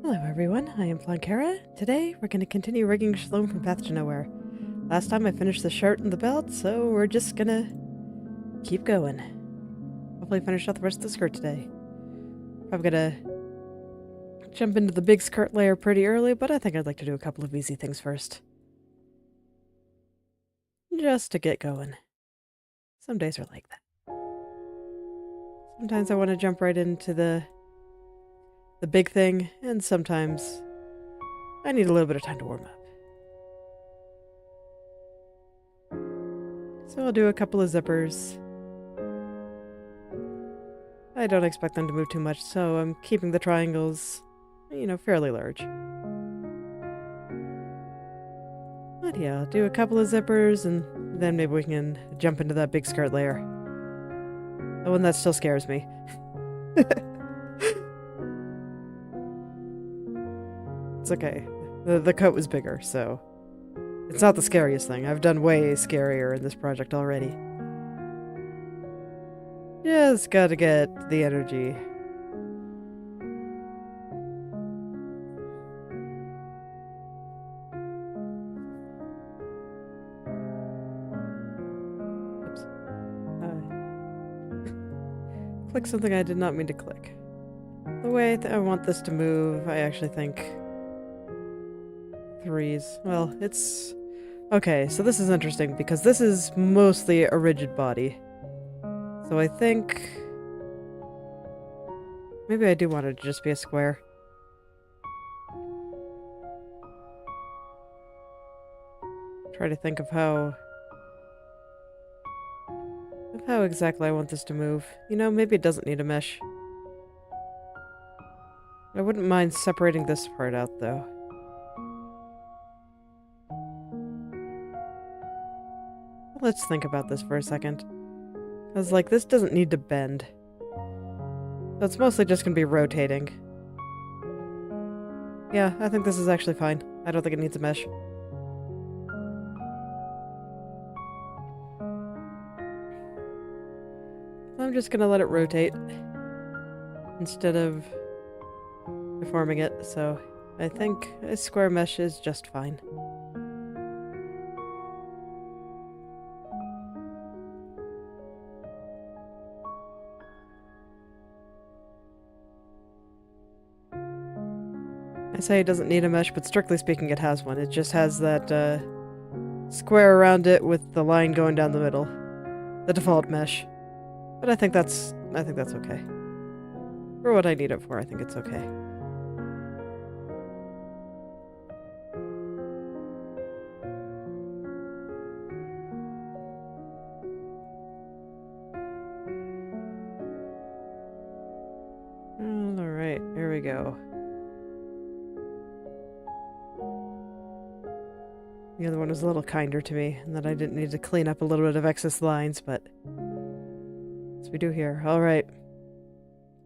Hello everyone, I am Flankera. Today we're going to continue rigging Shalom from Path to Nowhere. Last time I finished the shirt and the belt, so we're just gonna keep going. Hopefully finish out the rest of the skirt today. I'm gonna jump into the big skirt layer pretty early, but I think I'd like to do a couple of easy things first. Just to get going. Some days are like that. Sometimes I want to jump right into the big thing, and sometimes I need a little bit of time to warm up. So I'll do a couple of zippers. I don't expect them to move too much, so I'm keeping the triangles, fairly large. But yeah, I'll do a couple of zippers, and then maybe we can jump into that big skirt layer. The one that still scares me. It's okay. The coat was bigger, so it's not the scariest thing. I've done way scarier in this project already. Just gotta get the energy. Oops. Click something I did not mean to click. The way I want this to move, I actually think threes. Well, it's... Okay, so this is interesting because this is mostly a rigid body. So I think... Maybe I do want it to just be a square. Try to think of how exactly I want this to move. Maybe it doesn't need a mesh. I wouldn't mind separating this part out, though. Let's think about this for a second. Because, this doesn't need to bend. So it's mostly just gonna be rotating. Yeah, I think this is actually fine. I don't think it needs a mesh. I'm just gonna let it rotate instead of deforming it, so I think a square mesh is just fine. I say it doesn't need a mesh, but strictly speaking it has one. It just has that square around it with the line going down the middle. The default mesh. But I think that's okay. For what I need it for, I think it's okay. Alright, here we go. The other one was a little kinder to me, and that I didn't need to clean up a little bit of excess lines, but... As we do here. Alright.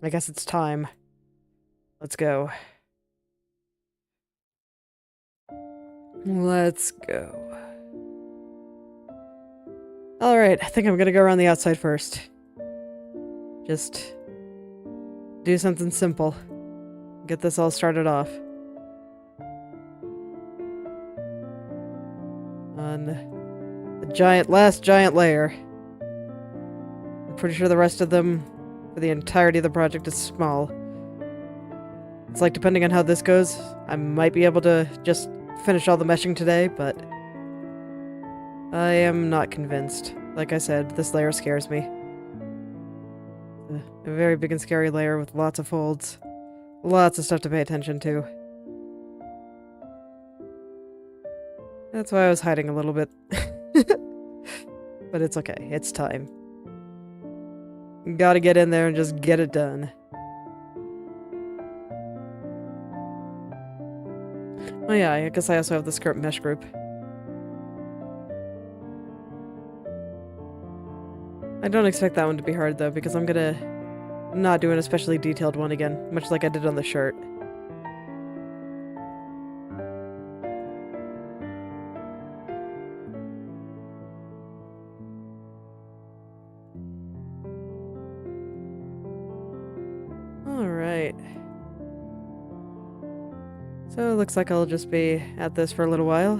I guess it's time. Let's go. Let's go. Alright, I think I'm gonna go around the outside first. Just... do something simple. Get this all started off. On the last giant layer. I'm pretty sure the rest of them, for the entirety of the project, is small. It's like, depending on how this goes, I might be able to just finish all the meshing today, but I am not convinced. Like I said, this layer scares me. A very big and scary layer with lots of folds. Lots of stuff to pay attention to. That's why I was hiding a little bit. But it's okay. It's time. Gotta get in there and just get it done. Oh yeah, I guess I also have the skirt mesh group. I don't expect that one to be hard though, because I'm gonna not do an especially detailed one again, much like I did on the shirt. Alright. So it looks like I'll just be at this for a little while.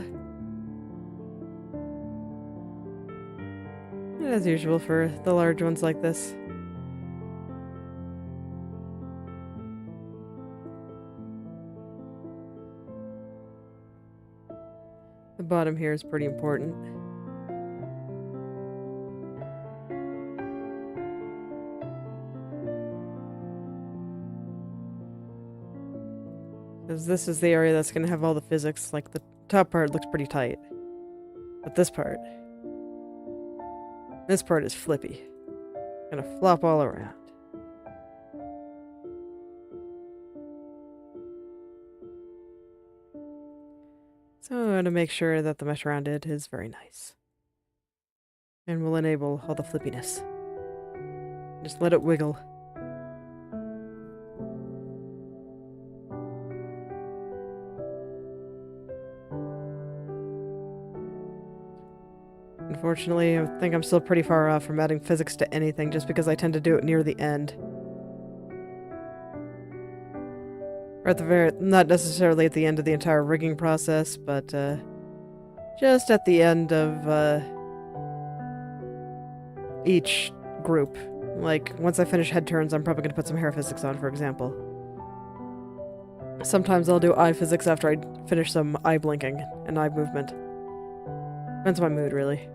As usual for the large ones like this. The bottom here is pretty important. Because this is the area that's going to have all the physics. Like, the top part looks pretty tight. But this part is flippy. Gonna flop all around. So I'm gonna make sure that the mesh around it is very nice. And will enable all the flippiness. Just let it wiggle. Unfortunately, I think I'm still pretty far off from adding physics to anything just because I tend to do it near the end. Or at the very, not necessarily at the end of the entire rigging process, but just at the end of each group. Like, once I finish head turns, I'm probably going to put some hair physics on, for example. Sometimes I'll do eye physics after I finish some eye blinking and eye movement. Depends on my mood, really.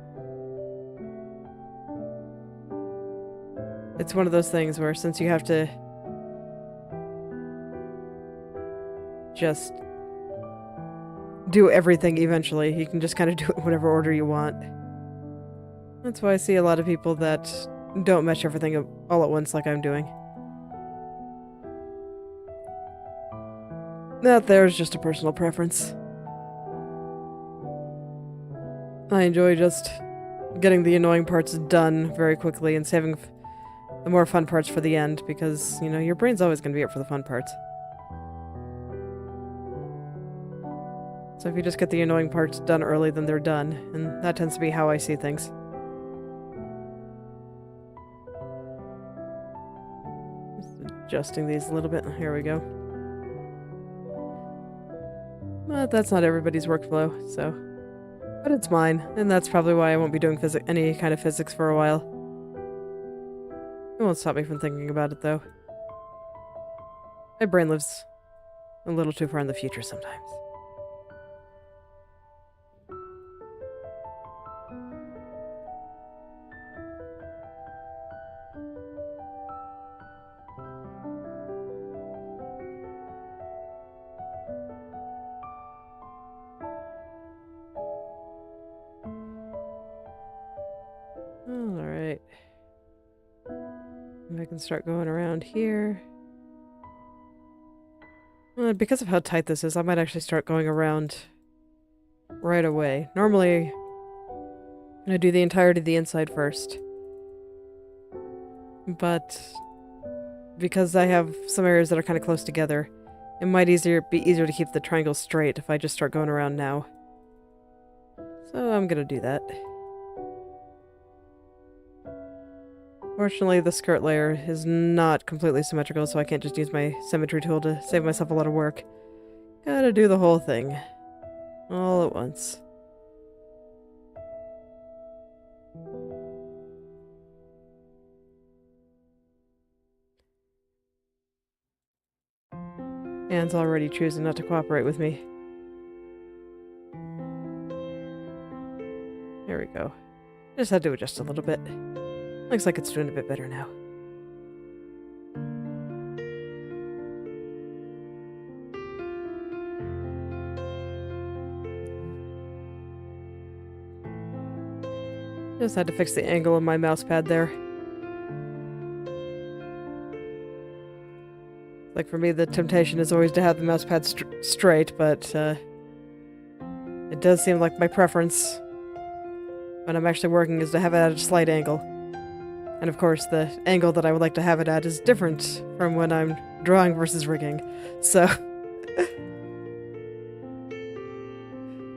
It's one of those things where since you have to just do everything eventually, you can just kind of do it in whatever order you want. That's why I see a lot of people that don't mesh everything all at once like I'm doing. That there's just a personal preference. I enjoy just getting the annoying parts done very quickly and saving the more fun parts for the end, because, you know, your brain's always going to be up for the fun parts. So if you just get the annoying parts done early, then they're done, and that tends to be how I see things. Just adjusting these a little bit. Here we go. But that's not everybody's workflow, so... But it's mine, and that's probably why I won't be doing any kind of physics for a while. It won't stop me from thinking about it, though. My brain lives a little too far in the future sometimes. Alright. I can start going around here. Because of how tight this is, I might actually start going around right away. Normally, I do the entirety of the inside first. But because I have some areas that are kind of close together, it might be easier to keep the triangle straight if I just start going around now. So I'm gonna do that. Fortunately, the skirt layer is not completely symmetrical, so I can't just use my symmetry tool to save myself a lot of work. Gotta do the whole thing. All at once. Anne's already choosing not to cooperate with me. There we go. Just had to adjust a little bit. Looks like it's doing a bit better now. Just had to fix the angle of my mouse pad there. Like, for me, the temptation is always to have the mouse pad straight, but it does seem like my preference when I'm actually working is to have it at a slight angle. And of course, the angle that I would like to have it at is different from when I'm drawing versus rigging. So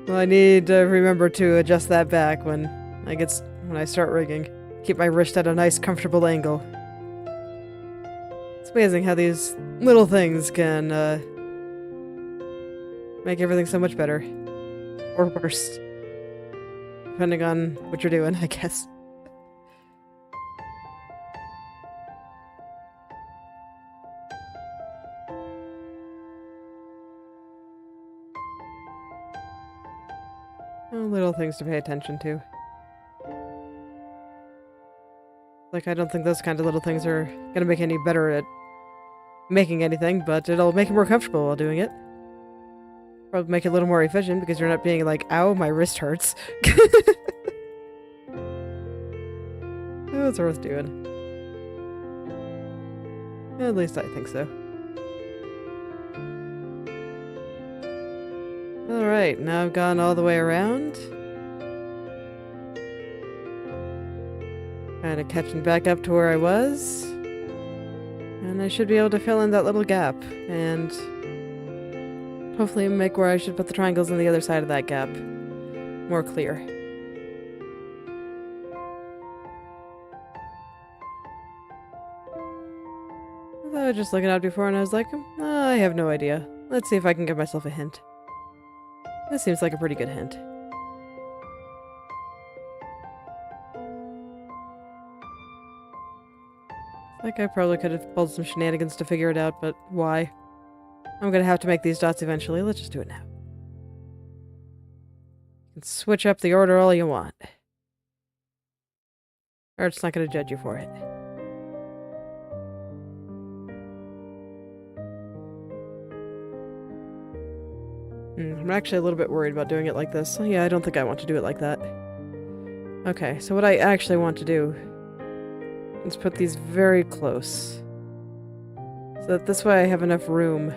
well, I need to remember to adjust that back when I start rigging. Keep my wrist at a nice, comfortable angle. It's amazing how these little things can make everything so much better. Or worse. Depending on what you're doing, I guess. Oh, little things to pay attention to. Like, I don't think those kind of little things are gonna make any better at making anything, but it'll make you more comfortable while doing it. Probably make it a little more efficient because you're not being like, ow, my wrist hurts. Oh, it's worth doing. At least I think so. Alright, now I've gone all the way around. Kind of catching back up to where I was. And I should be able to fill in that little gap. And hopefully make where I should put the triangles on the other side of that gap more clear. I was just looking out before and I was like, oh, I have no idea. Let's see if I can give myself a hint. This seems like a pretty good hint. Like I probably could have pulled some shenanigans to figure it out, but why? I'm gonna have to make these dots eventually. Let's just do it now. You can switch up the order all you want. Or it's not gonna judge you for it. I'm actually a little bit worried about doing it like this. Yeah, I don't think I want to do it like that. Okay, so what I actually want to do is put these very close. So that this way I have enough room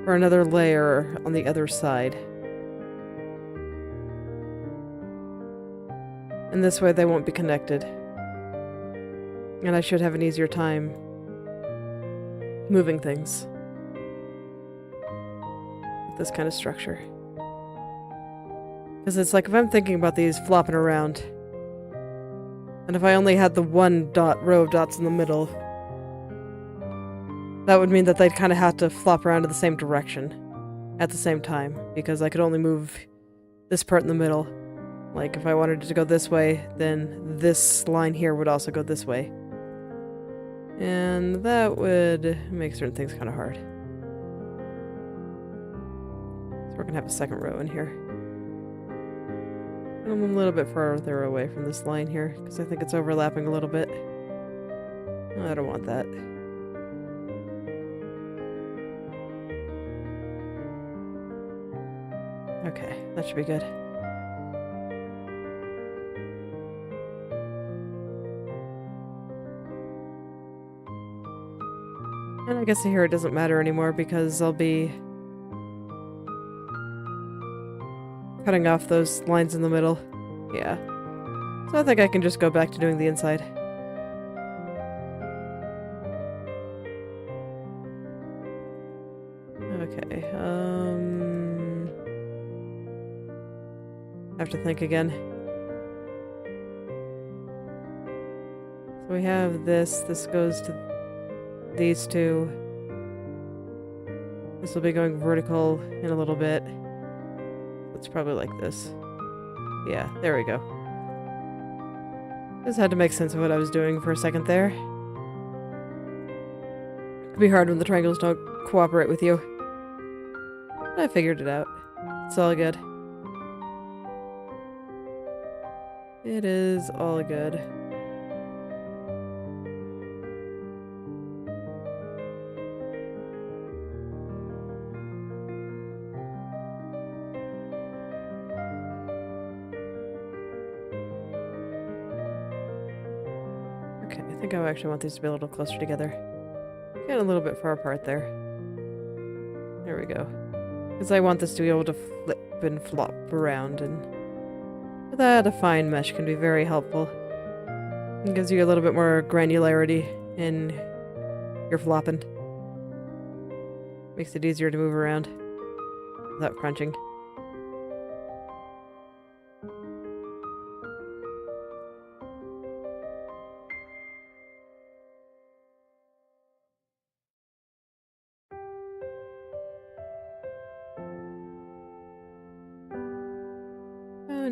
for another layer on the other side. And this way they won't be connected. And I should have an easier time moving things. This kind of structure. Because it's like if I'm thinking about these flopping around, and if I only had the one row of dots in the middle, that would mean that they'd kind of have to flop around in the same direction at the same time, because I could only move this part in the middle. Like if I wanted it to go this way, then this line here would also go this way. And that would make certain things kind of hard. We're gonna have a second row in here. I'm a little bit farther away from this line here, because I think it's overlapping a little bit. I don't want that. Okay, that should be good. And I guess here it doesn't matter anymore, because I'll be cutting off those lines in the middle. Yeah. So I think I can just go back to doing the inside. Okay, I have to think again. So we have this goes to these two. This will be going vertical in a little bit. It's probably like this. Yeah, there we go. Just had to make sense of what I was doing for a second there. It can be hard when the triangles don't cooperate with you. I figured it out. It's all good. It is all good. Okay, I think I actually want these to be a little closer together. Get a little bit far apart there. There we go. Because I want this to be able to flip and flop around, and for that, a fine mesh can be very helpful. It gives you a little bit more granularity in your flopping. Makes it easier to move around without crunching.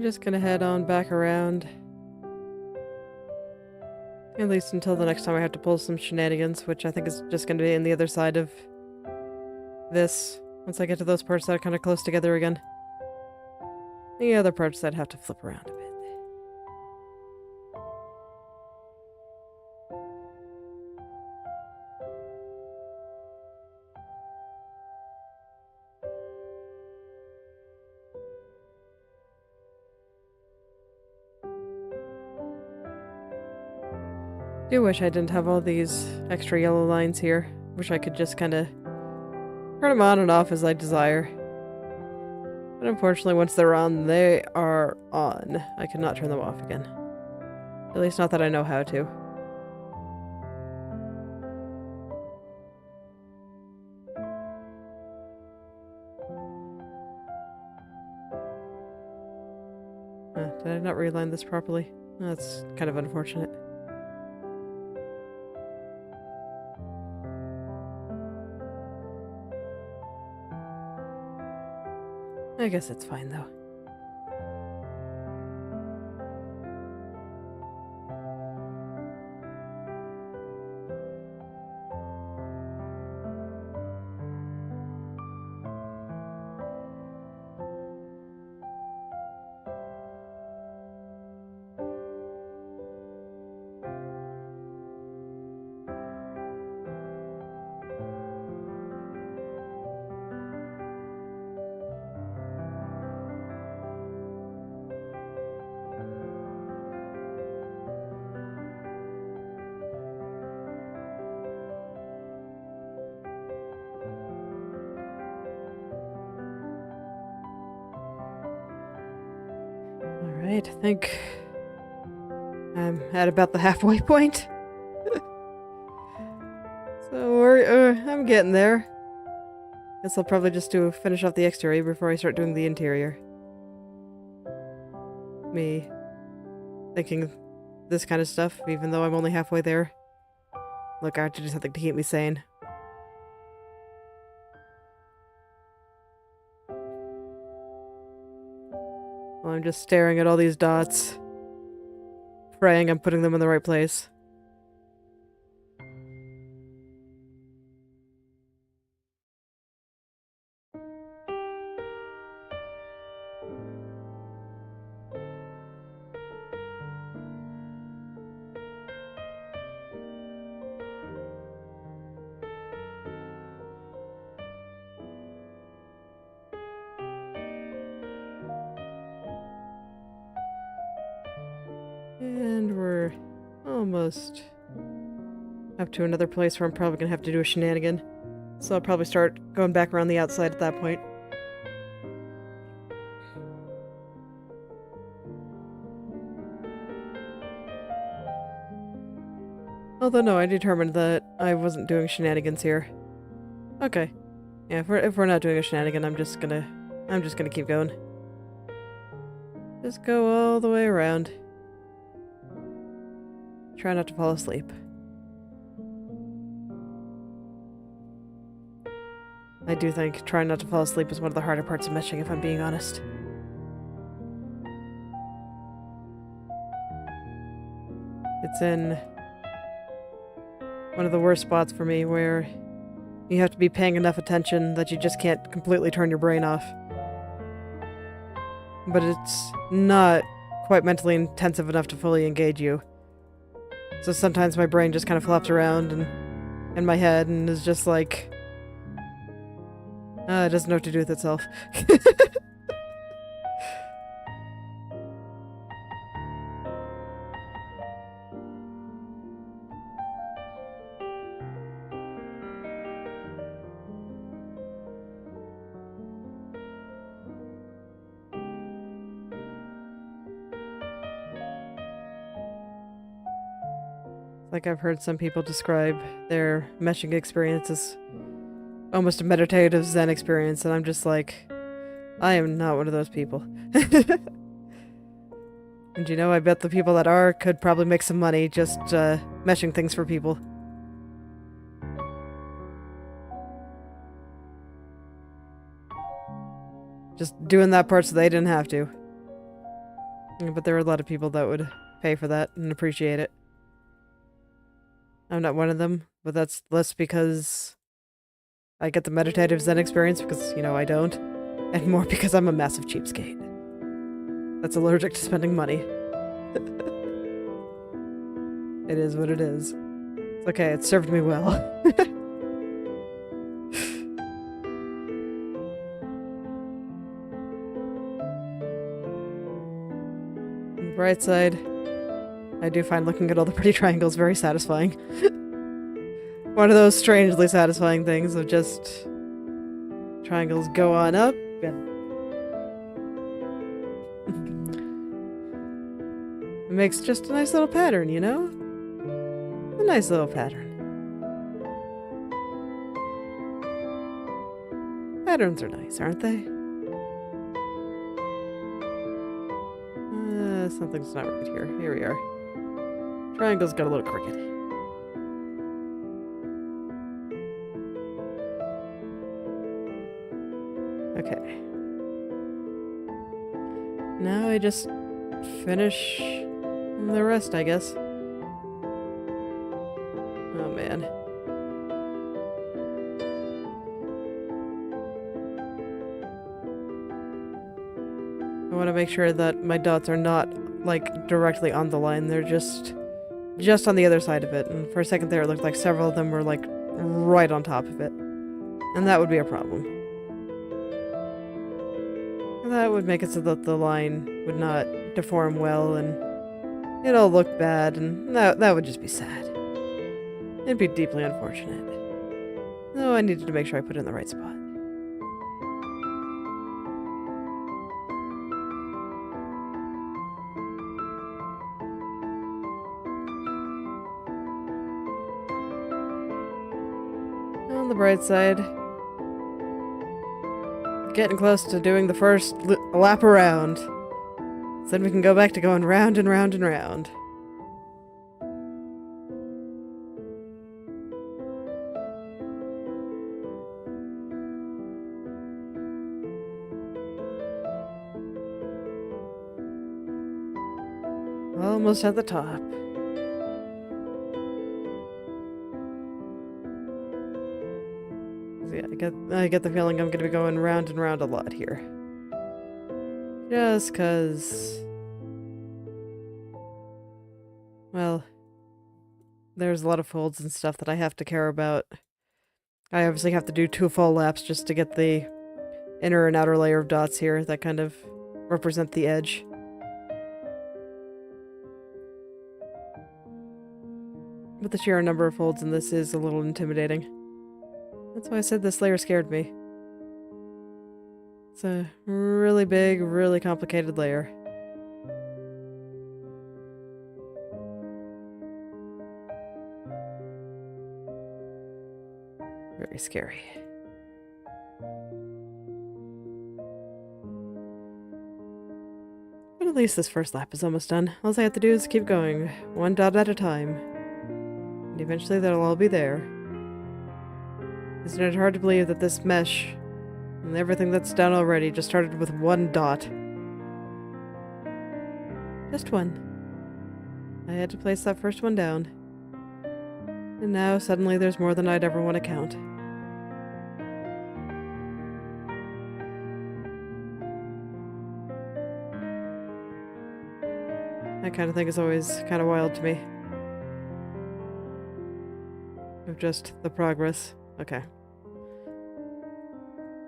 just gonna head on back around. At least until the next time I have to pull some shenanigans, which I think is just gonna be in the other side of this. Once I get to those parts that are kind of close together again. The other parts I'd have to flip around a bit. I do wish I didn't have all these extra yellow lines here. Wish I could just kind of turn them on and off as I desire. But unfortunately, once they're on, they are on. I cannot turn them off again. At least not that I know how to. Did I not realign this properly? That's kind of unfortunate. I guess it's fine, though. Alright, I think I'm at about the halfway point. So I'm getting there. Guess I'll probably just finish off the exterior before I start doing the interior. Me thinking this kind of stuff, even though I'm only halfway there. Look, I have to do something to keep me sane. Well, I'm just staring at all these dots, praying I'm putting them in the right place. And we're almost up to another place where I'm probably gonna have to do a shenanigan. So I'll probably start going back around the outside at that point. Although no, I determined that I wasn't doing shenanigans here. Okay. Yeah, if we're not doing a shenanigan, I'm just gonna keep going. Just go all the way around. Try not to fall asleep. I do think trying not to fall asleep is one of the harder parts of meshing, if I'm being honest. It's in one of the worst spots for me where you have to be paying enough attention that you just can't completely turn your brain off. But it's not quite mentally intensive enough to fully engage you. So sometimes my brain just kind of flops around and in my head and is just like, it doesn't know what to do with itself. Like I've heard some people describe their meshing experience as almost a meditative Zen experience, and I'm just like, I am not one of those people. And you know, I bet the people that are could probably make some money just meshing things for people. Just doing that part so they didn't have to. But there are a lot of people that would pay for that and appreciate it. I'm not one of them, but that's less because I get the meditative Zen experience because, you know, I don't. And more because I'm a massive cheapskate. That's allergic to spending money. It is what it is. It's okay, it served me well. On the bright side, I do find looking at all the pretty triangles very satisfying. One of those strangely satisfying things of just triangles go on up and it makes just a nice little pattern, you know? A nice little pattern. Patterns are nice, aren't they? Something's not right here. Here we are. Triangle's got a little crooked. Okay. Now I just finish the rest, I guess. Oh, man. I want to make sure that my dots are not, like, directly on the line. They're just on the other side of it. And for a second there, it looked like several of them were, like, right on top of it. And that would be a problem. That would make it so that the line would not deform well, and it'll look bad, and that would just be sad. It'd be deeply unfortunate. No, I needed to make sure I put it in the right spot. On the bright side, getting close to doing the first lap around. So then we can go back to going round and round and round. Almost at the top. Yeah, I get the feeling I'm gonna be going round and round a lot here. Just 'cause... well, there's a lot of folds and stuff that I have to care about. I obviously have to do 2 full laps just to get the inner and outer layer of dots here that kind of represent the edge. But the sheer number of folds in this is a little intimidating. That's why I said this layer scared me. It's a really big, really complicated layer. Very scary. But at least this first lap is almost done. All I have to do is keep going, one dot at a time. And eventually they'll all be there. Isn't it hard to believe that this mesh and everything that's done already just started with 1 dot? Just 1. I had to place that first one down. And now suddenly there's more than I'd ever want to count. That kind of thing is always kind of wild to me. Of just the progress. Okay.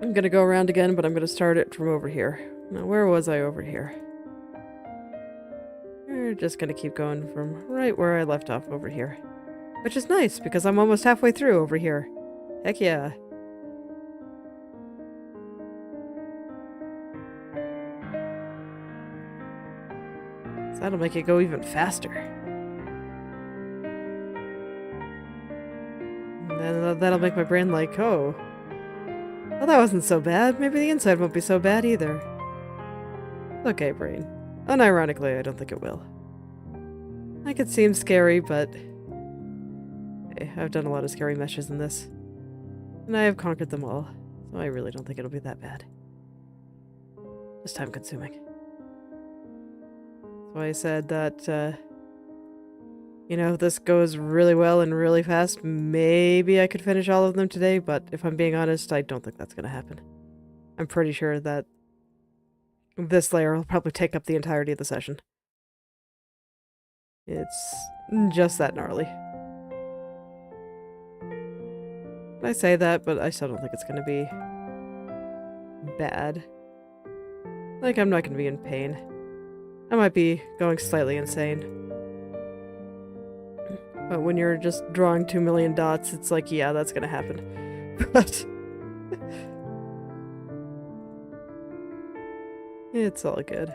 I'm gonna go around again, but I'm gonna start it from over here. Now, where was I over here? We're just gonna keep going from right where I left off over here. Which is nice, because I'm almost halfway through over here. Heck yeah. So that'll make it go even faster. And then that'll make my brain like, oh, well, that wasn't so bad. Maybe the inside won't be so bad either. Okay, brain. Unironically, I don't think it will. Like, it seems scary, but... hey, I've done a lot of scary meshes in this. And I have conquered them all, so I really don't think it'll be that bad. Just time-consuming. why I said that, you know, if this goes really well and really fast, maybe I could finish all of them today, but if I'm being honest, I don't think that's gonna happen. I'm pretty sure that this layer will probably take up the entirety of the session. It's just that gnarly. I say that, but I still don't think it's gonna be bad. Like, I'm not gonna be in pain. I might be going slightly insane. But when you're just drawing 2 million dots, it's like, yeah, that's gonna happen. But it's all good.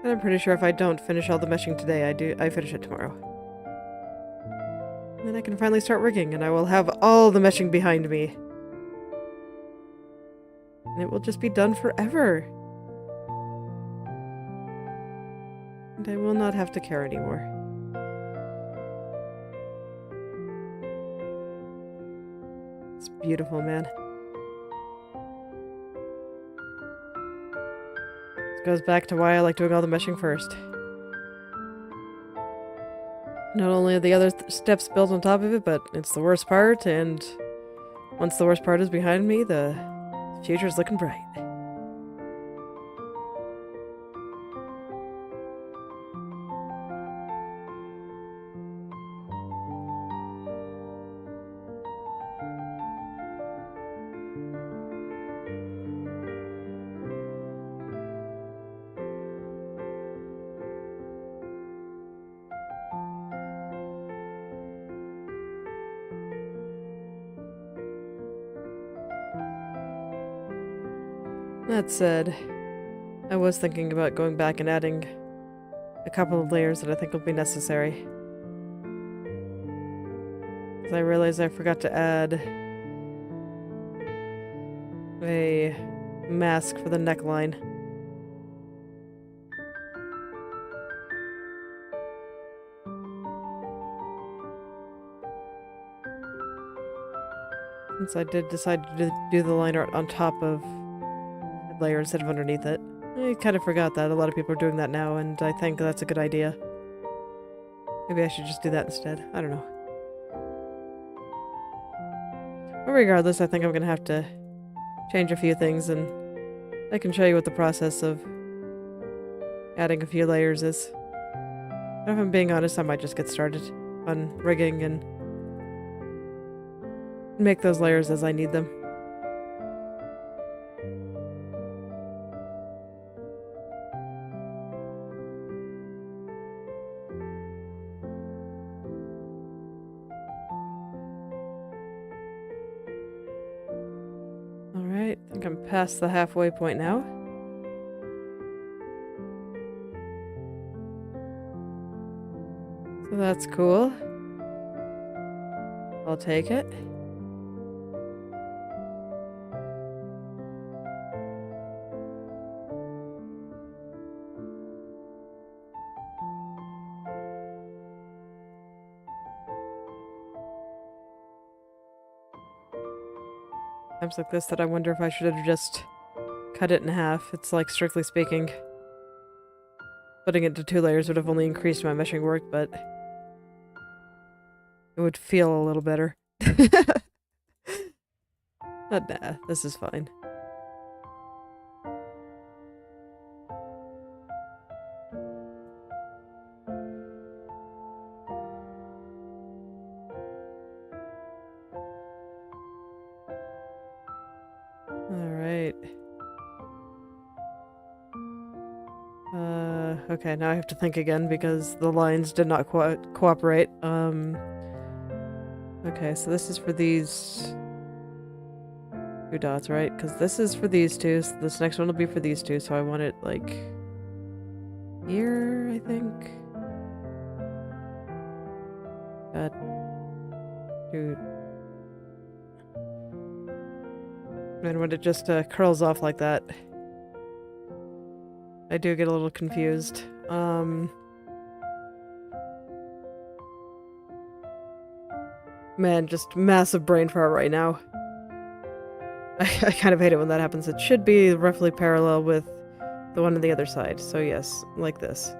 And I'm pretty sure if I don't finish all the meshing today, I finish it tomorrow. And then I can finally start rigging, and I will have all the meshing behind me. And it will just be done forever. And I will not have to care anymore. It's beautiful, man. This goes back to why I like doing all the meshing first. Not only are the other steps built on top of it, but it's the worst part, and once the worst part is behind me, the future's looking bright. That said, I was thinking about going back and adding a couple of layers that I think will be necessary. Because I realized I forgot to add a mask for the neckline. Since I did decide to do the line art on top of layer instead of underneath it. I kind of forgot that. A lot of people are doing that now, and I think that's a good idea. Maybe I should just do that instead. I don't know. But regardless, I think I'm going to have to change a few things, and I can show you what the process of adding a few layers is. But if I'm being honest, I might just get started on rigging and make those layers as I need them. Alright, I think I'm past the halfway point now. So that's cool. I'll take it. Times like this that I wonder if I should have just cut it in half. It's like, strictly speaking, putting it into 2 layers would have only increased my meshing work, but it would feel a little better. But nah, this is fine. Alright. Okay, now I have to think again because the lines did not cooperate. Okay, so this is for these 2 dots, right? Because this is for these 2, so this next one will be for these 2, so I want it, like, here, I think? Dude. And when it just curls off like that, I do get a little confused. Man, just massive brain fart right now. I kind of hate it when that happens. It should be roughly parallel with the one on the other side. So yes, like this.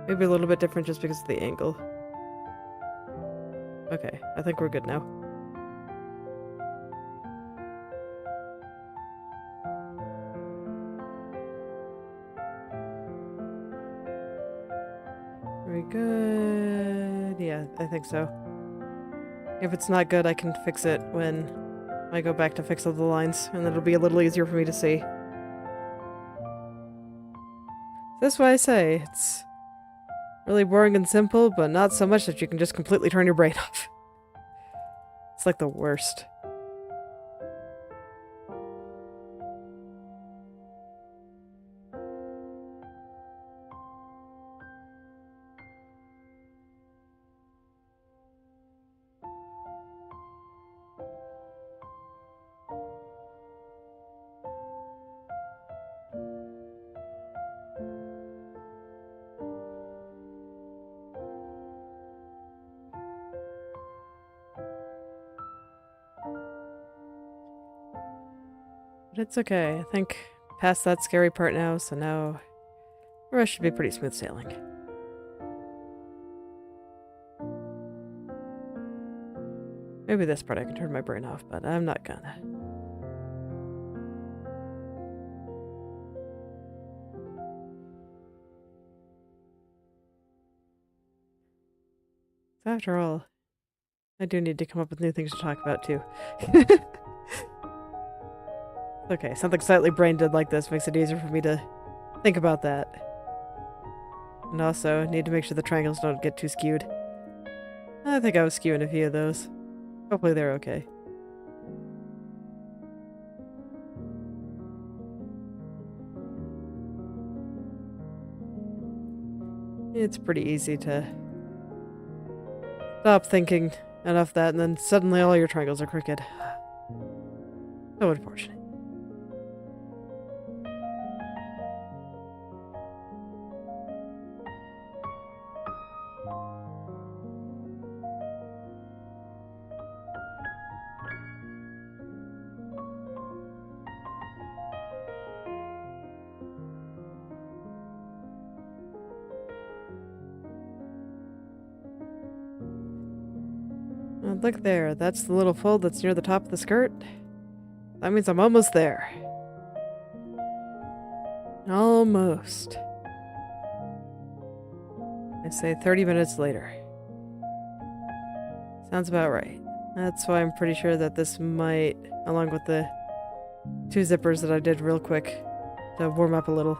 Maybe a little bit different just because of the angle. Okay, I think we're good now. Very good. Yeah, I think so. If it's not good, I can fix it when I go back to fix all the lines, and it'll be a little easier for me to see. That's why I say it's really boring and simple, but not so much that you can just completely turn your brain off. It's like the worst. But it's okay. I think past that scary part now, so now the rest should be pretty smooth sailing. Maybe this part I can turn my brain off, but I'm not gonna. After all, I do need to come up with new things to talk about too. Okay, something slightly brain dead like this makes it easier for me to think about that. And also, need to make sure the triangles don't get too skewed. I think I was skewing a few of those. Hopefully they're okay. It's pretty easy to stop thinking enough that and then suddenly all your triangles are crooked. So unfortunate. Look there, that's the little fold that's near the top of the skirt. That means I'm almost there. Almost. I say 30 minutes later. Sounds about right. That's why I'm pretty sure that this might, along with the 2 zippers that I did real quick to warm up a little,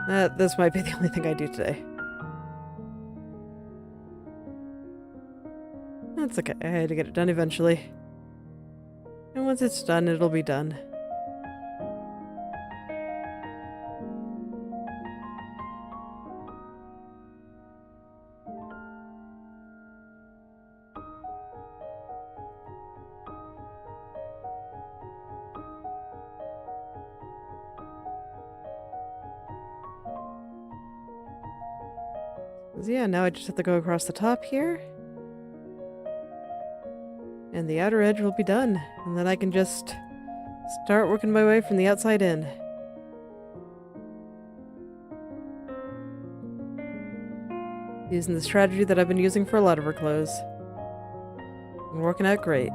this might be the only thing I do today. That's okay, I had to get it done eventually. And once it's done, it'll be done. So yeah, now I just have to go across the top here. And the outer edge will be done. And then I can just start working my way from the outside in. Using the strategy that I've been using for a lot of her clothes. And working out great.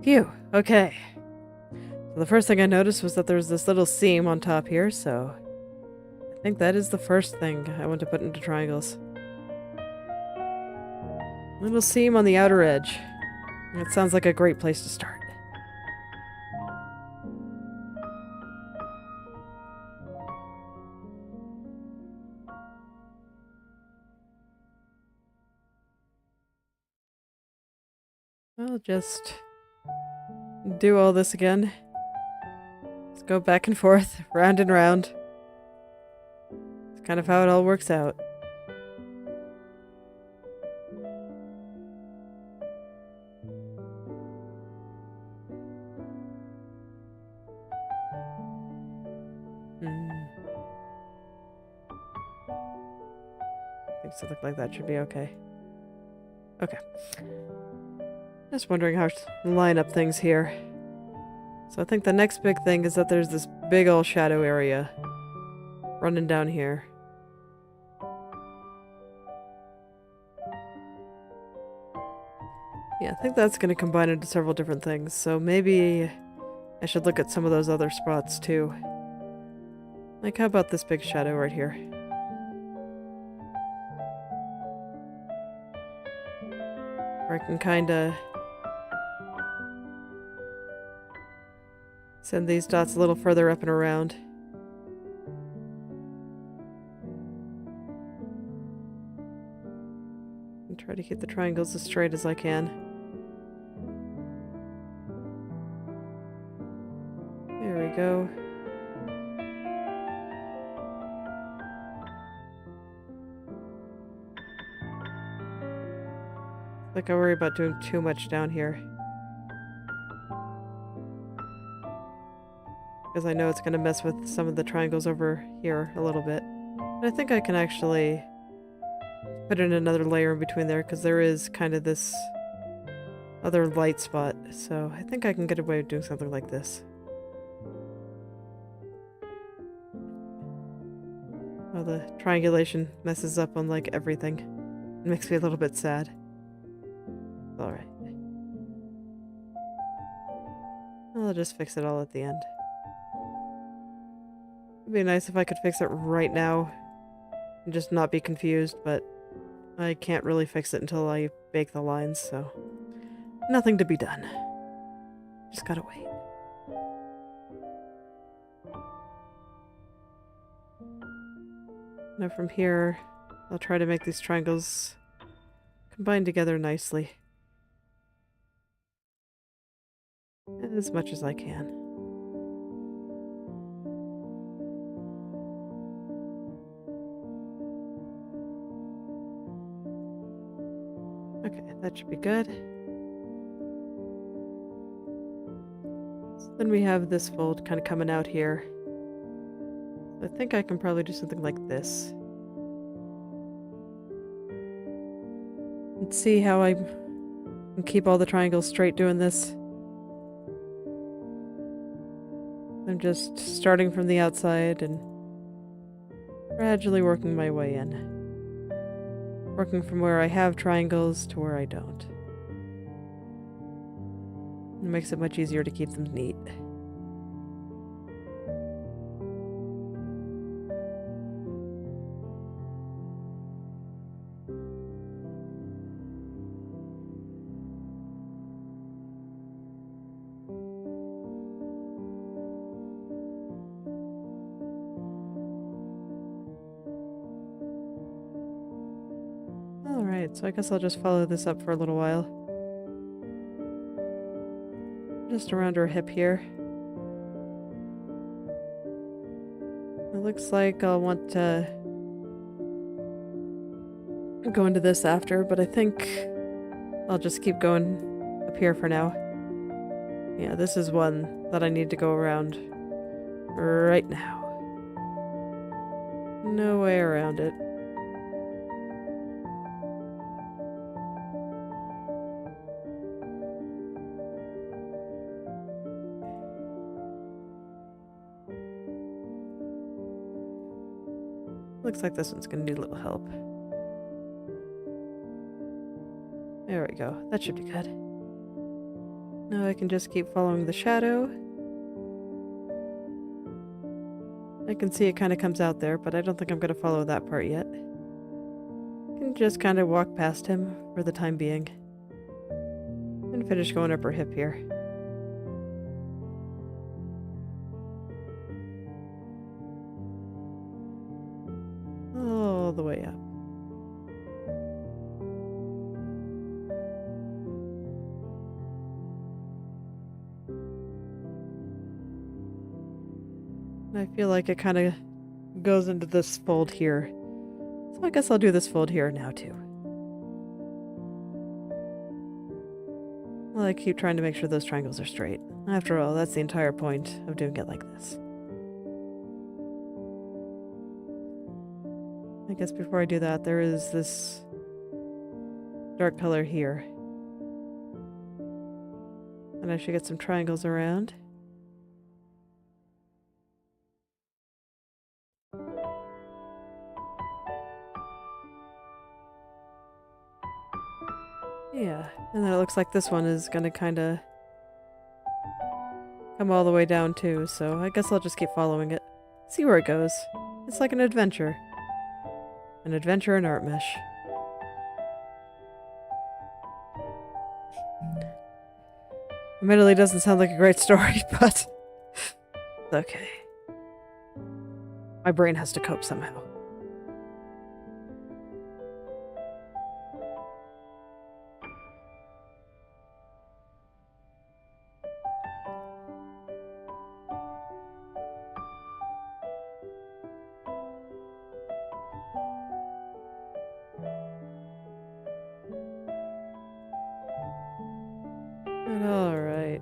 Phew, okay. So the first thing I noticed was that there's this little seam on top here, so I think that is the first thing I want to put into triangles. Little seam on the outer edge. That sounds like a great place to start. I'll just do all this again. Just go back and forth, round and round. It's kind of how it all works out. think something like that should be okay. Okay. Just wondering how to line up things here. So I think the next big thing is that there's this big old shadow area running down here. Yeah, I think that's going to combine into several different things, so maybe I should look at some of those other spots too. Like, how about this big shadow right here? Where I can kinda send these dots a little further up and around. And try to keep the triangles as straight as I can. There we go. Like I worry about doing too much down here. Because I know it's going to mess with some of the triangles over here a little bit. But I think I can actually put in another layer in between there, because there is kind of this other light spot. So I think I can get away with doing something like this. Oh, the triangulation messes up on like everything. It makes me a little bit sad. Alright. I'll just fix it all at the end. It'd be nice if I could fix it right now and just not be confused, but I can't really fix it until I bake the lines, so nothing to be done. Just gotta wait. Now from here, I'll try to make these triangles combine together nicely. As much as I can. Okay, that should be good. So then we have this fold kind of coming out here. I think I can probably do something like this. Let's see how I can keep all the triangles straight doing this. I'm just starting from the outside and gradually working my way in. Working from where I have triangles to where I don't. It makes it much easier to keep them neat. So I guess I'll just follow this up for a little while. Just around her hip here. It looks like I'll want to go into this after, but I think I'll just keep going up here for now. Yeah, this is one that I need to go around right now. No way around it. Looks like this one's gonna need a little help. There we go. That should be good. Now I can just keep following the shadow. I can see it kind of comes out there, but I don't think I'm gonna follow that part yet. I can just kind of walk past him for the time being. And finish going up her hip here. All the way up. I feel like it kind of goes into this fold here. So I guess I'll do this fold here now too. Well, I keep trying to make sure those triangles are straight. After all, that's the entire point of doing it like this. I guess before I do that, there is this dark color here. And I should get some triangles around. Yeah, and then it looks like this one is gonna kinda come all the way down too, so I guess I'll just keep following it. See where it goes. It's like an adventure. An adventure in art mesh. Admittedly, doesn't sound like a great story, but it's okay. My brain has to cope somehow. Alright.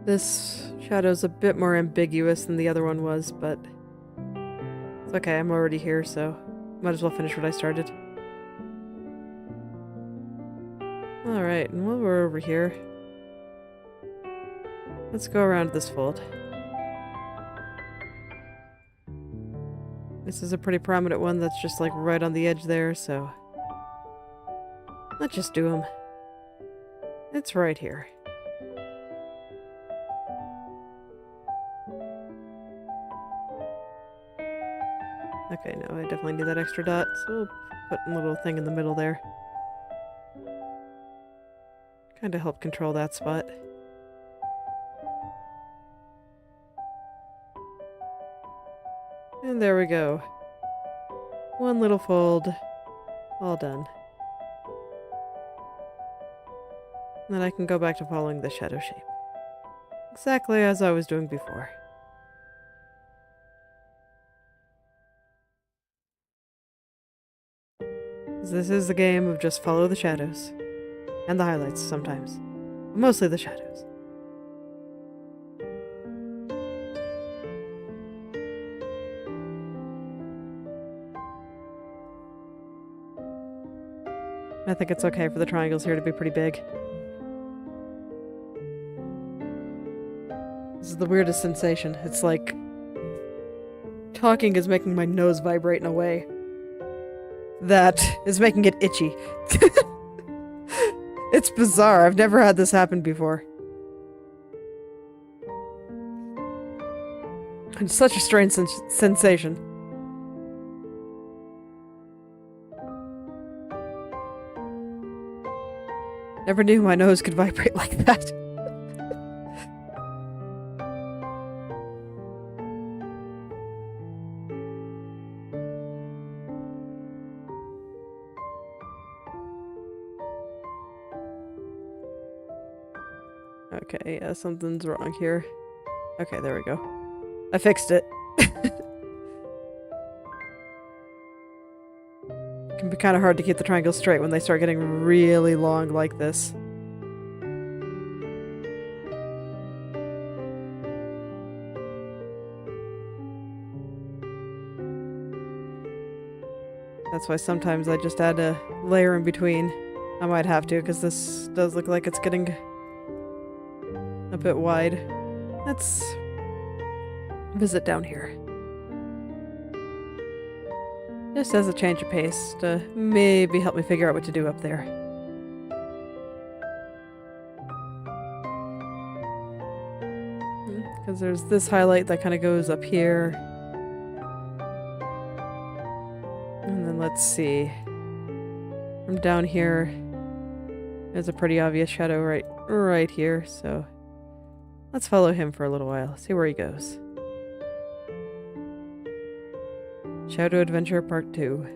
This shadow's a bit more ambiguous than the other one was, but it's okay, I'm already here, so might as well finish what I started. Alright, and while we're over here, let's go around this fold. This is a pretty prominent one that's just like right on the edge there, so let's just do them. It's right here. Okay, no, I definitely need that extra dot, so we'll put a little thing in the middle there. Kinda help control that spot. And there we go. One little fold. All done. And then I can go back to following the shadow shape. Exactly as I was doing before. This is the game of just follow the shadows. And the highlights sometimes. But mostly the shadows. I think it's okay for the triangles here to be pretty big. This is the weirdest sensation. It's like talking is making my nose vibrate in a way that is making it itchy. It's bizarre. I've never had this happen before. It's such a strange sensation. Never knew my nose could vibrate like that. Okay, yeah, something's wrong here. Okay, there we go. I fixed it. It can be kind of hard to keep the triangles straight when they start getting really long like this. That's why sometimes I just add a layer in between. I might have to, because this does look like it's getting a bit wide. Let's visit down here. Just as a change of pace to maybe help me figure out what to do up there. Because there's this highlight that kind of goes up here. And then let's see. From down here, there's a pretty obvious shadow right here, so let's follow him for a little while, see where he goes. Shadow Adventure Part 2.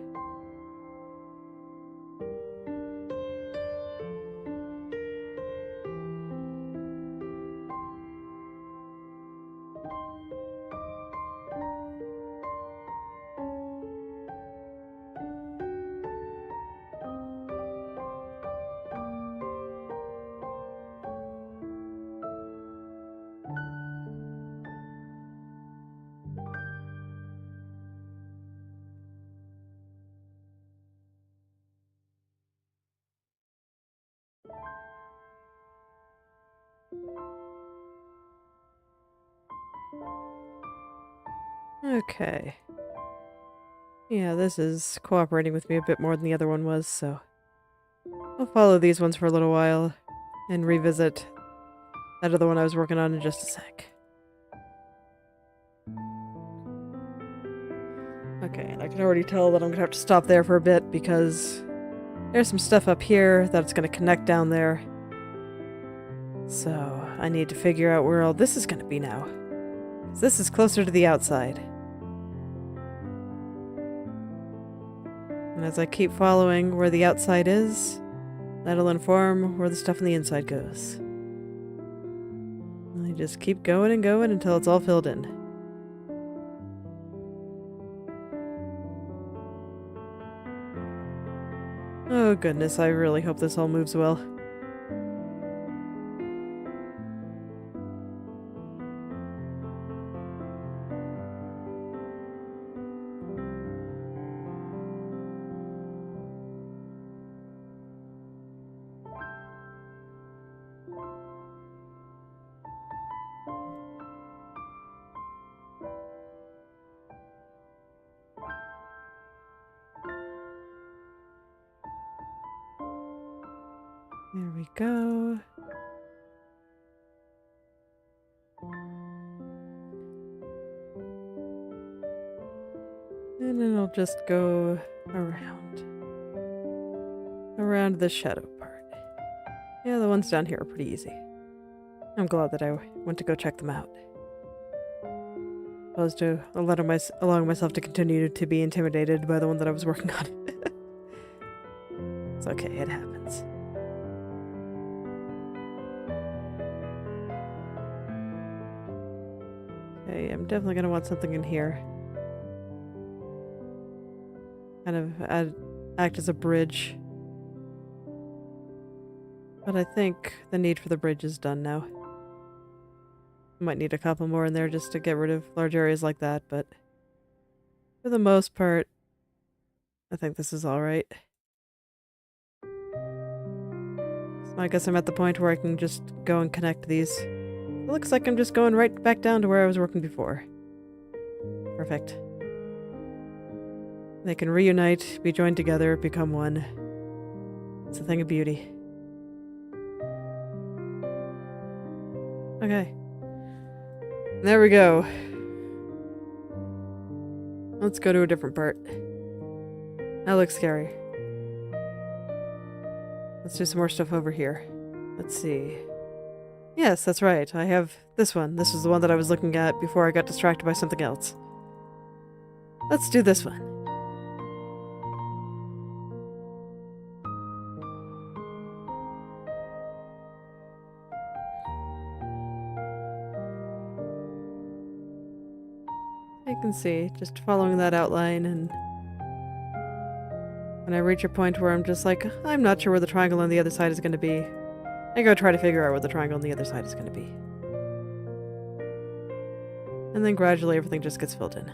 Okay. Yeah, this is cooperating with me a bit more than the other one was, so I'll follow these ones for a little while and revisit that other one I was working on in just a sec. Okay, and I can already tell that I'm gonna have to stop there for a bit because there's some stuff up here that's gonna connect down there. So I need to figure out where all this is gonna be now. 'Cause this is closer to the outside. And as I keep following where the outside is, that'll inform where the stuff on the inside goes. I just keep going and going until it's all filled in. Oh goodness, I really hope this all moves well. There we go. And then I'll just go around the shadow part. Yeah, the ones down here are pretty easy. I'm glad that I went to go check them out. Opposed to allowing myself to continue to be intimidated by the one that I was working on. It's okay, it happens. Okay, I'm definitely gonna want something in here. Kind of act as a bridge. But I think the need for the bridge is done now. Might need a couple more in there just to get rid of large areas like that, but for the most part, I think this is alright. So I guess I'm at the point where I can just go and connect these. It looks like I'm just going right back down to where I was working before. Perfect. They can reunite, be joined together, become one. It's a thing of beauty. Okay. There we go. Let's go to a different part. That looks scary. Let's do some more stuff over here. Let's see. Yes, that's right. I have this one. This is the one that I was looking at before I got distracted by something else. Let's do this one. You can see, just following that outline, and when I reach a point where I'm just like, I'm not sure where the triangle on the other side is going to be, I go try to figure out where the triangle on the other side is going to be. And then gradually everything just gets filled in.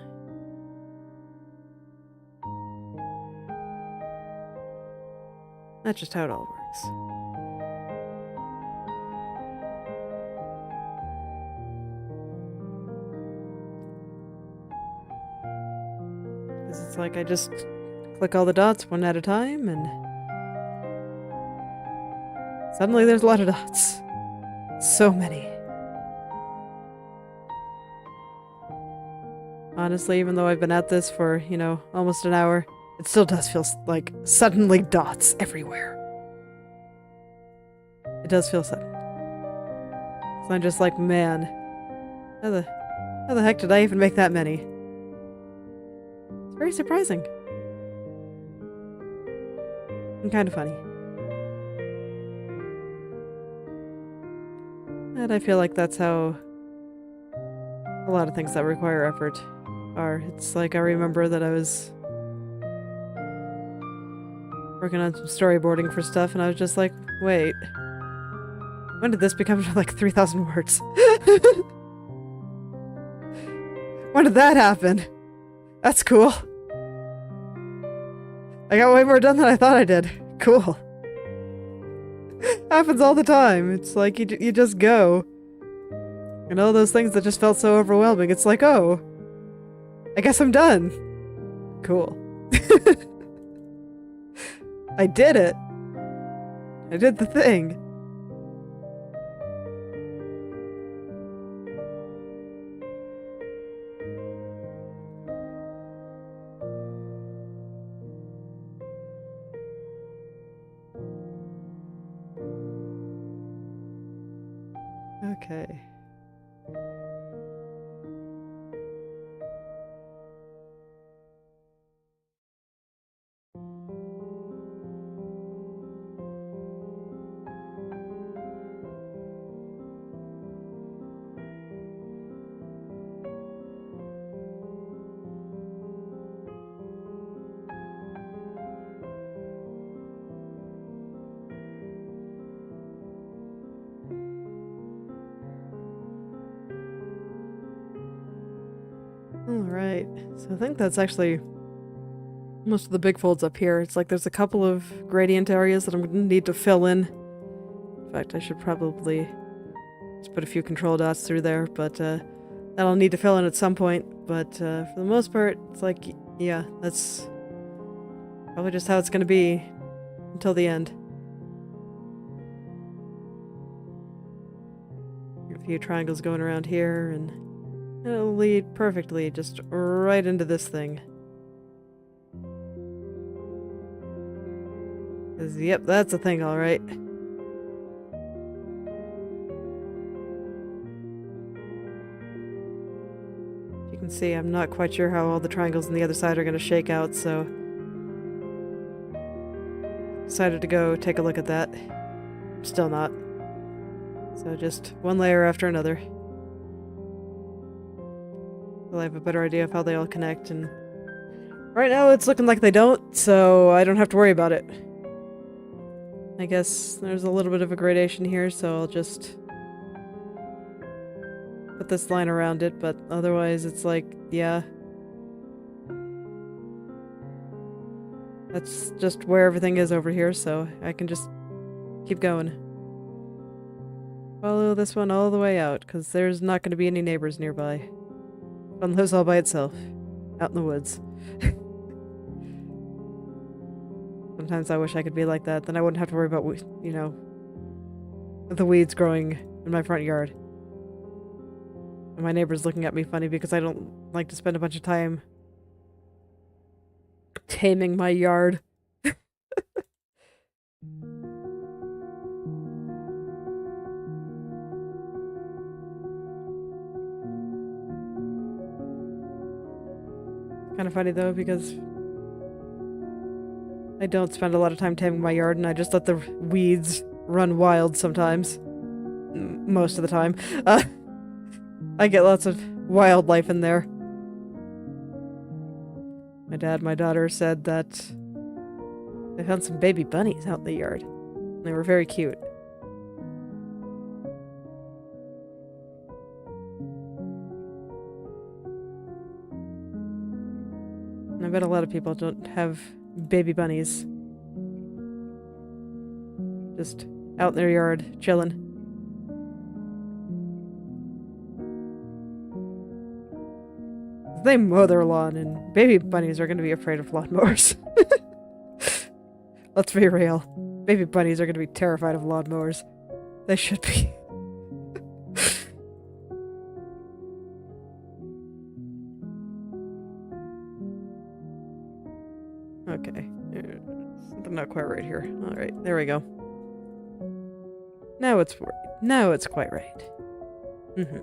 That's just how it all works. It's like I just click all the dots one at a time, and suddenly there's a lot of dots. So many. Honestly, even though I've been at this for, almost an hour, it still does feel like suddenly dots everywhere. It does feel sudden. So I'm just like, man, how the heck did I even make that many? Very surprising. And kind of funny. And I feel like that's how a lot of things that require effort are. It's like I remember that I was working on some storyboarding for stuff, and I was just like, wait, when did this become like 3,000 words? When did that happen? That's cool. I got way more done than I thought I did. Cool. Happens all the time. It's like you just go. And all those things that just felt so overwhelming. It's like, oh, I guess I'm done. Cool. I did it. I did the thing. Okay. Alright, so I think that's actually most of the big folds up here. It's like there's a couple of gradient areas that I'm going to need to fill in. In fact, I should probably just put a few control dots through there, but that'll need to fill in at some point. But for the most part, it's like, yeah, that's probably just how it's going to be until the end. A few triangles going around here, and it'll lead perfectly just right into this thing. 'Cause, yep, that's a thing, alright. You can see I'm not quite sure how all the triangles on the other side are going to shake out, so decided to go take a look at that. Still not. So just one layer after another. Well, I have a better idea of how they all connect, and right now it's looking like they don't, so I don't have to worry about it. I guess there's a little bit of a gradation here, so I'll just put this line around it, but otherwise it's like, yeah. That's just where everything is over here, so I can just keep going. Follow this one all the way out, because there's not going to be any neighbors nearby. One lives all by itself, out in the woods. Sometimes I wish I could be like that, then I wouldn't have to worry about, you know, the weeds growing in my front yard. And my neighbors looking at me funny because I don't like to spend a bunch of time taming my yard. Kind of funny though, because I don't spend a lot of time taming my yard, and I just let the weeds run wild sometimes. Most of the time. I get lots of wildlife in there. My dad and my daughter said that they found some baby bunnies out in the yard. They were very cute. And I bet a lot of people don't have baby bunnies. Just out in their yard, chilling. They mow their lawn, and baby bunnies are going to be afraid of lawnmowers. Let's be real. Baby bunnies are going to be terrified of lawnmowers. They should be. Okay. Something not quite right here. Alright, there we go. Now it's right. Now it's quite right. Mm-hmm.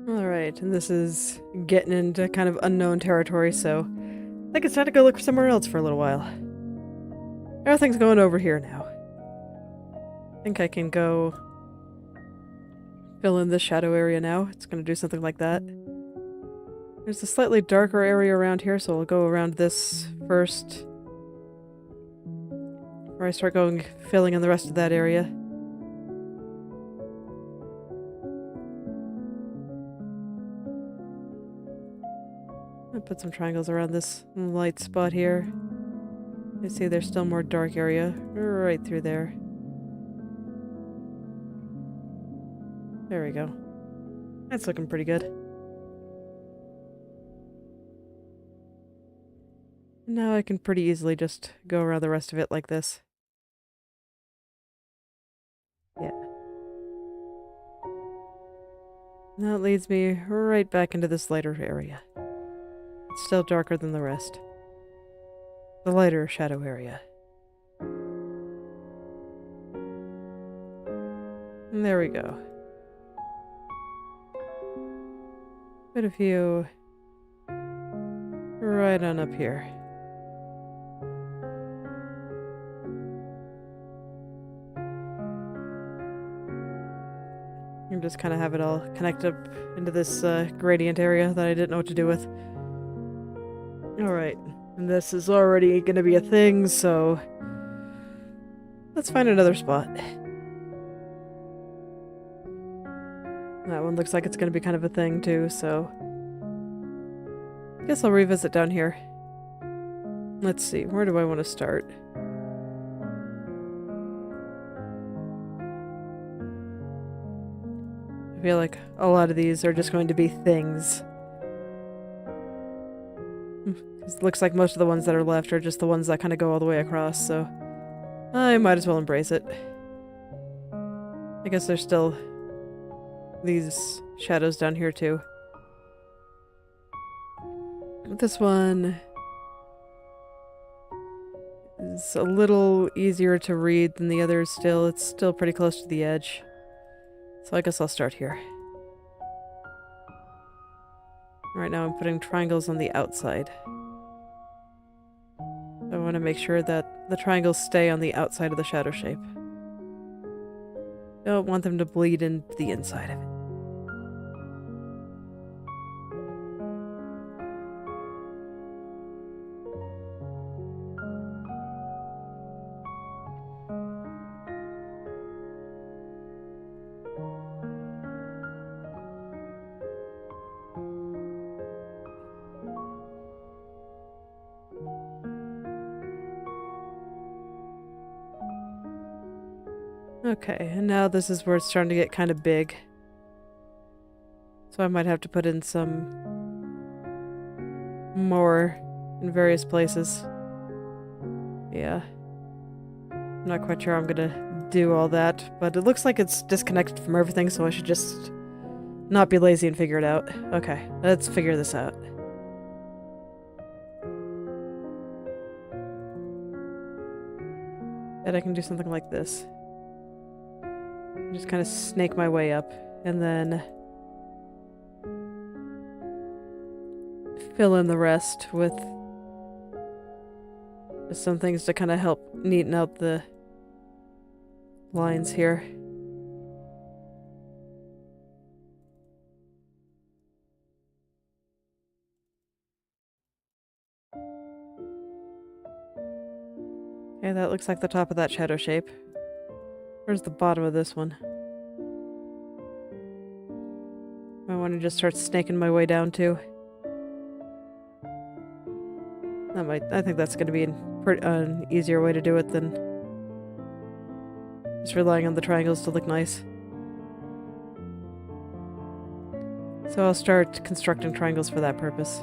Alright, and this is getting into kind of unknown territory, so I think it's time to go look somewhere else for a little while. Everything's going over here now. I think I can go fill in this shadow area now. It's going to do something like that. There's a slightly darker area around here, so I'll go around this first. Before I start filling in the rest of that area. put some triangles around this light spot here. You see there's still more dark area right through there. There we go. That's looking pretty good. Now I can pretty easily just go around the rest of it like this. Yeah. That leads me right back into this lighter area. It's still darker than the rest. The lighter shadow area. And there we go. Put a few right on up here. And just kind of have it all connect up into this gradient area that I didn't know what to do with. Alright, and this is already going to be a thing, so let's find another spot. That one looks like it's going to be kind of a thing too, so I guess I'll revisit down here. Let's see, where do I want to start? I feel like a lot of these are just going to be things. It looks like most of the ones that are left are just the ones that kind of go all the way across, so I might as well embrace it. I guess there's still these shadows down here too. This one is a little easier to read than the others still. It's still pretty close to the edge. So I guess I'll start here. Right now I'm putting triangles on the outside. I want to make sure that the triangles stay on the outside of the shadow shape. Don't want them to bleed into the inside of it. Okay, and now this is where it's starting to get kind of big. So I might have to put in some more in various places. Yeah. I'm not quite sure I'm gonna do all that, but it looks like it's disconnected from everything, so I should just not be lazy and figure it out. Okay, let's figure this out. And I can do something like this. Just kind of snake my way up, and then fill in the rest with just some things to kind of help neaten out the lines here. Okay, that looks like the top of that shadow shape. Where's the bottom of this one? I want to just start snaking my way down too. I think that's going to be an easier way to do it than just relying on the triangles to look nice. So I'll start constructing triangles for that purpose.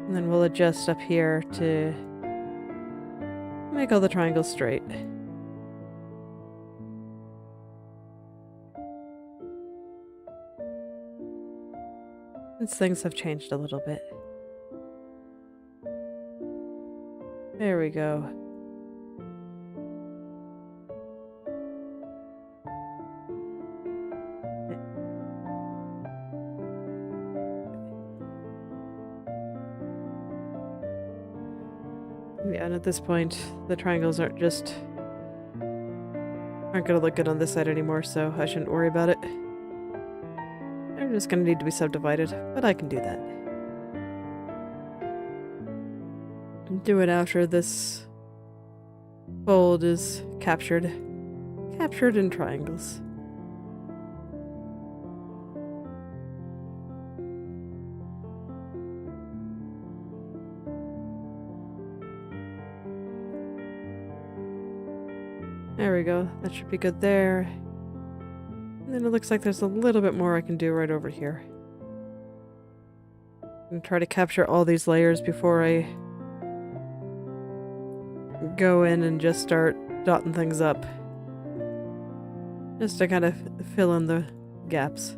And then we'll adjust up here to make all the triangles straight. Since things have changed a little bit. There we go. Yeah, and at this point, the triangles aren't gonna look good on this side anymore, so I shouldn't worry about it. They're just gonna need to be subdivided, but I can do that. Do it after this fold is captured. Captured in triangles. There we go. That should be good there. And then it looks like there's a little bit more I can do right over here. And try to capture all these layers before I go in and just start dotting things up. Just to kind of fill in the gaps.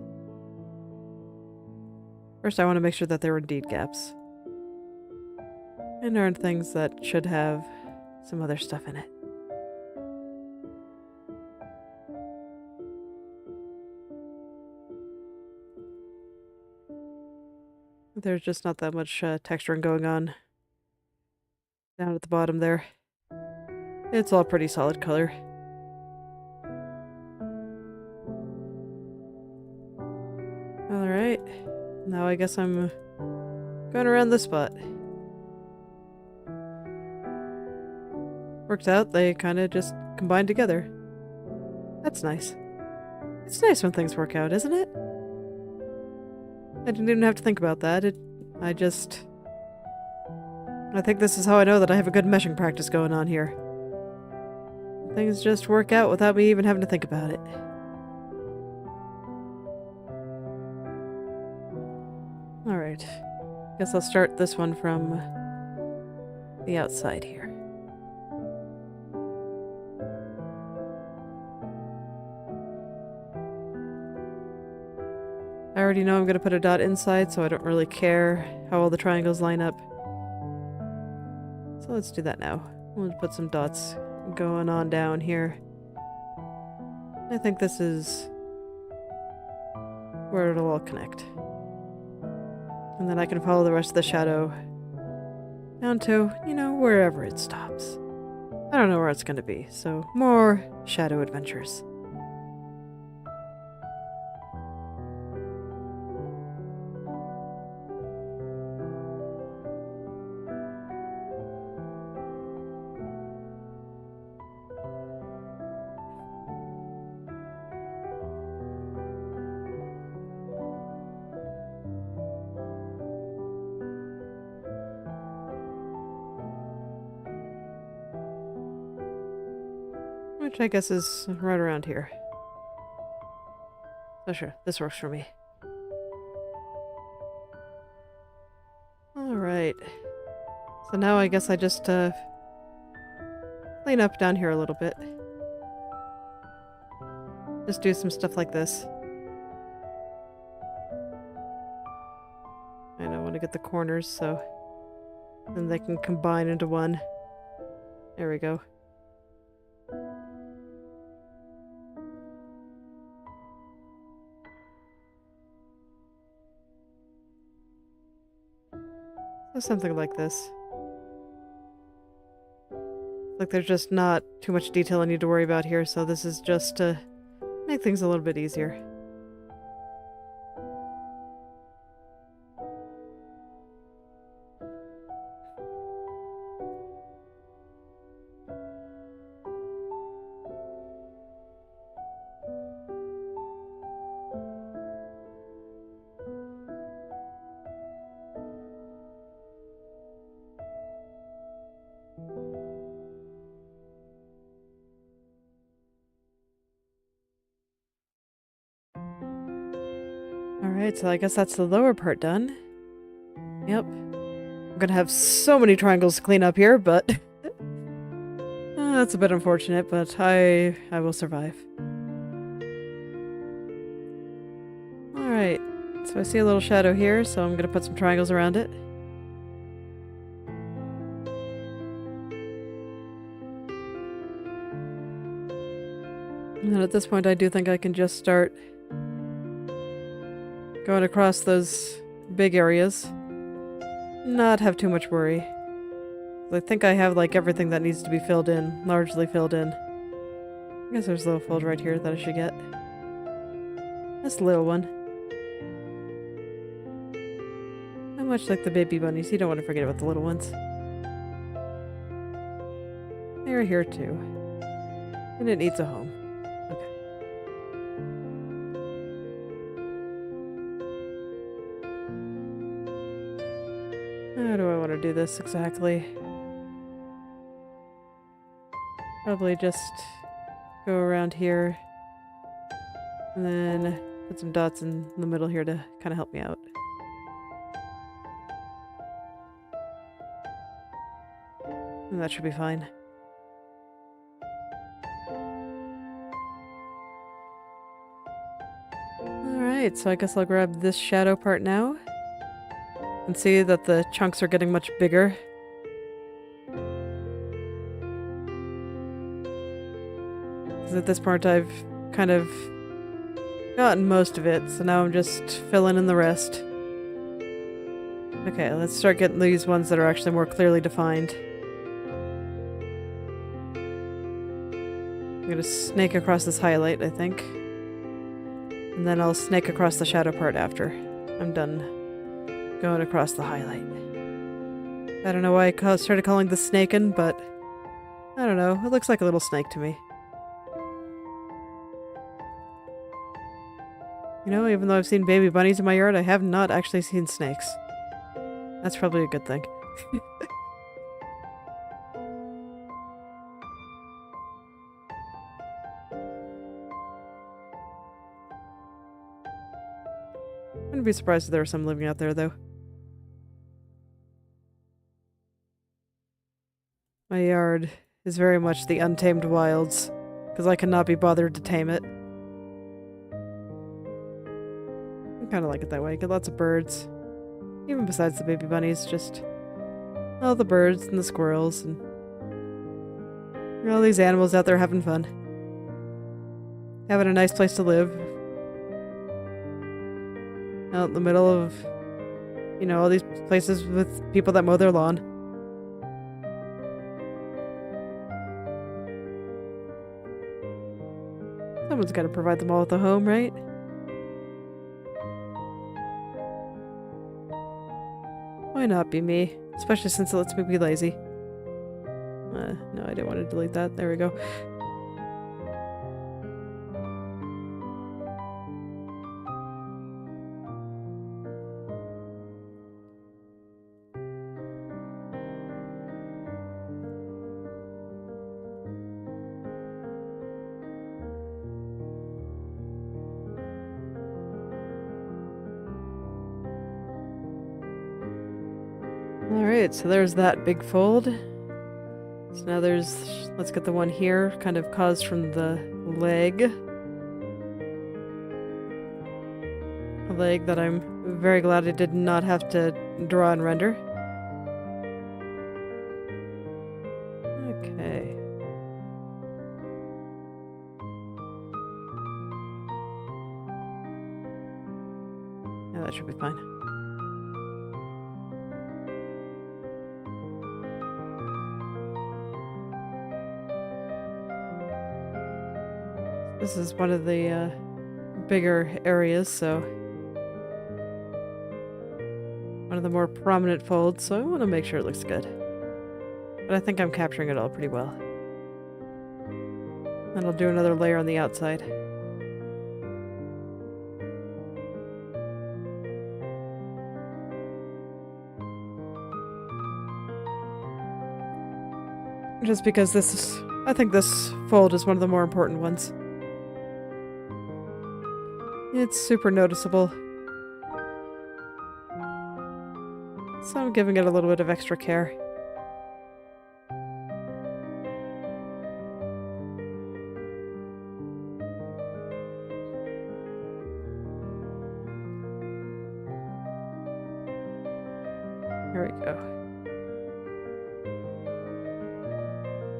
First I want to make sure that there are indeed gaps. And aren't things that should have some other stuff in it. There's just not that much texturing going on down at the bottom there. It's all pretty solid color. Alright, now I guess I'm going around this spot. Worked out, they kind of just combined together. That's nice. It's nice when things work out, isn't it? I didn't even have to think about that. I think this is how I know that I have a good meshing practice going on here. Things just work out without me even having to think about it. Alright. Guess I'll start this one from the outside here. I already know I'm going to put a dot inside, so I don't really care how all the triangles line up. So let's do that now. We'll put some dots going on down here. I think this is where it'll all connect. And then I can follow the rest of the shadow down to, you know, wherever it stops. I don't know where it's going to be, so more shadow adventures. Which I guess is right around here. So sure, this works for me. Alright. So now I guess I just clean up down here a little bit. Just do some stuff like this. And I want to get the corners so then they can combine into one. There we go. Something like this. Like there's just not too much detail I need to worry about here, so this is just to make things a little bit easier. Alright, so I guess that's the lower part done. Yep. I'm gonna have so many triangles to clean up here, but that's a bit unfortunate, but I will survive. Alright, so I see a little shadow here, so I'm gonna put some triangles around it. And then at this point I do think I can just start going across those big areas. Not have too much worry. I think I have like everything that needs to be filled in, largely filled in. I guess there's a little fold right here that I should get. This little one. Not much like the baby bunnies, you don't want to forget about the little ones. They're here too. And it needs a home. How do I want to do this exactly? Probably just go around here. And then put some dots in the middle here to kind of help me out. And that should be fine. Alright, so I guess I'll grab this shadow part now. And see that the chunks are getting much bigger. Because at this point I've kind of gotten most of it, so now I'm just filling in the rest. Okay, let's start getting these ones that are actually more clearly defined. I'm gonna snake across this highlight, I think. And then I'll snake across the shadow part after I'm done going across the highlight. I don't know why I started calling this snaking, but I don't know. It looks like a little snake to me. You know, even though I've seen baby bunnies in my yard, I have not actually seen snakes. That's probably a good thing. I wouldn't be surprised if there were some living out there, though. My yard is very much the untamed wilds, because I cannot be bothered to tame it. I kind of like it that way. Get lots of birds. Even besides the baby bunnies, just all the birds and the squirrels and all these animals out there having fun. Having a nice place to live. Out in the middle of, you know, all these places with people that mow their lawn. Someone's got to provide them all with a home, right? Why not be me? Especially since it lets me be lazy. No, I didn't want to delete that. There we go. Alright, so there's that big fold. So now let's get the one here, kind of caused from the leg. A leg that I'm very glad I did not have to draw and render. Okay. Yeah, that should be fine. This is one of the bigger areas, so one of the more prominent folds, so I want to make sure it looks good. But I think I'm capturing it all pretty well. Then I'll do another layer on the outside. Just because I think this fold is one of the more important ones. It's super noticeable. So I'm giving it a little bit of extra care. There we go.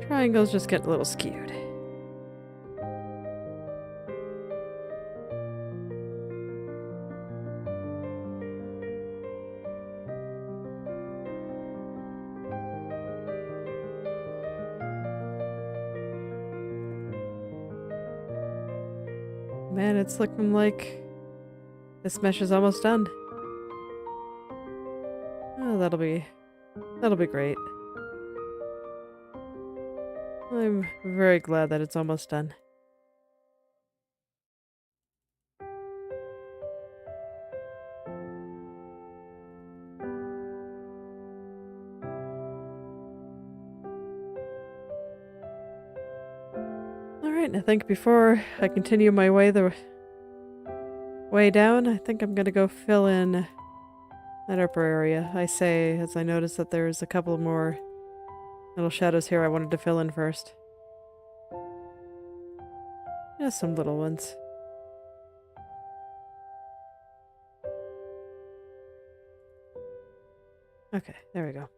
Triangles just get a little skewed. Man, it's looking like this mesh is almost done. Oh, that'll be great. I'm very glad that it's almost done. Alright, I think before I continue my way the way down, I think I'm gonna go fill in that upper area. I say, as I notice that there's a couple more little shadows here I wanted to fill in first. Just some little ones. Okay, there we go.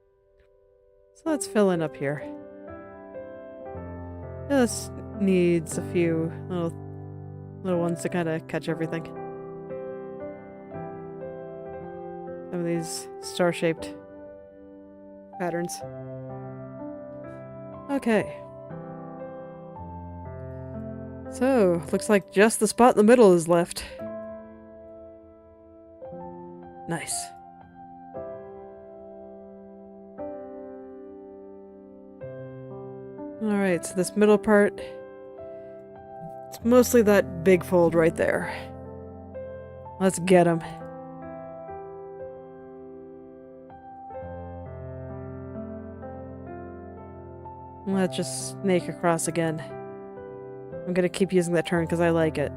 So let's fill in up here. This needs a few little ones to kind of catch everything. Some of these star-shaped patterns. Okay. So, looks like just the spot in the middle is left. Nice. Alright, so this middle part, it's mostly that big fold right there. Let's get him. Let's just snake across again. I'm gonna keep using that turn because I like it.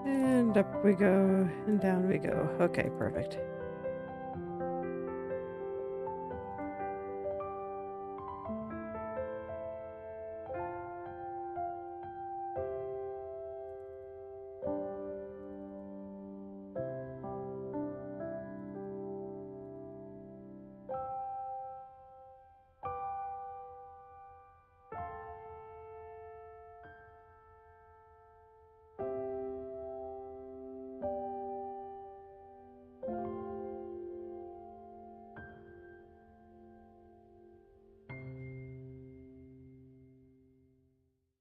And up we go, and down we go. Okay, perfect.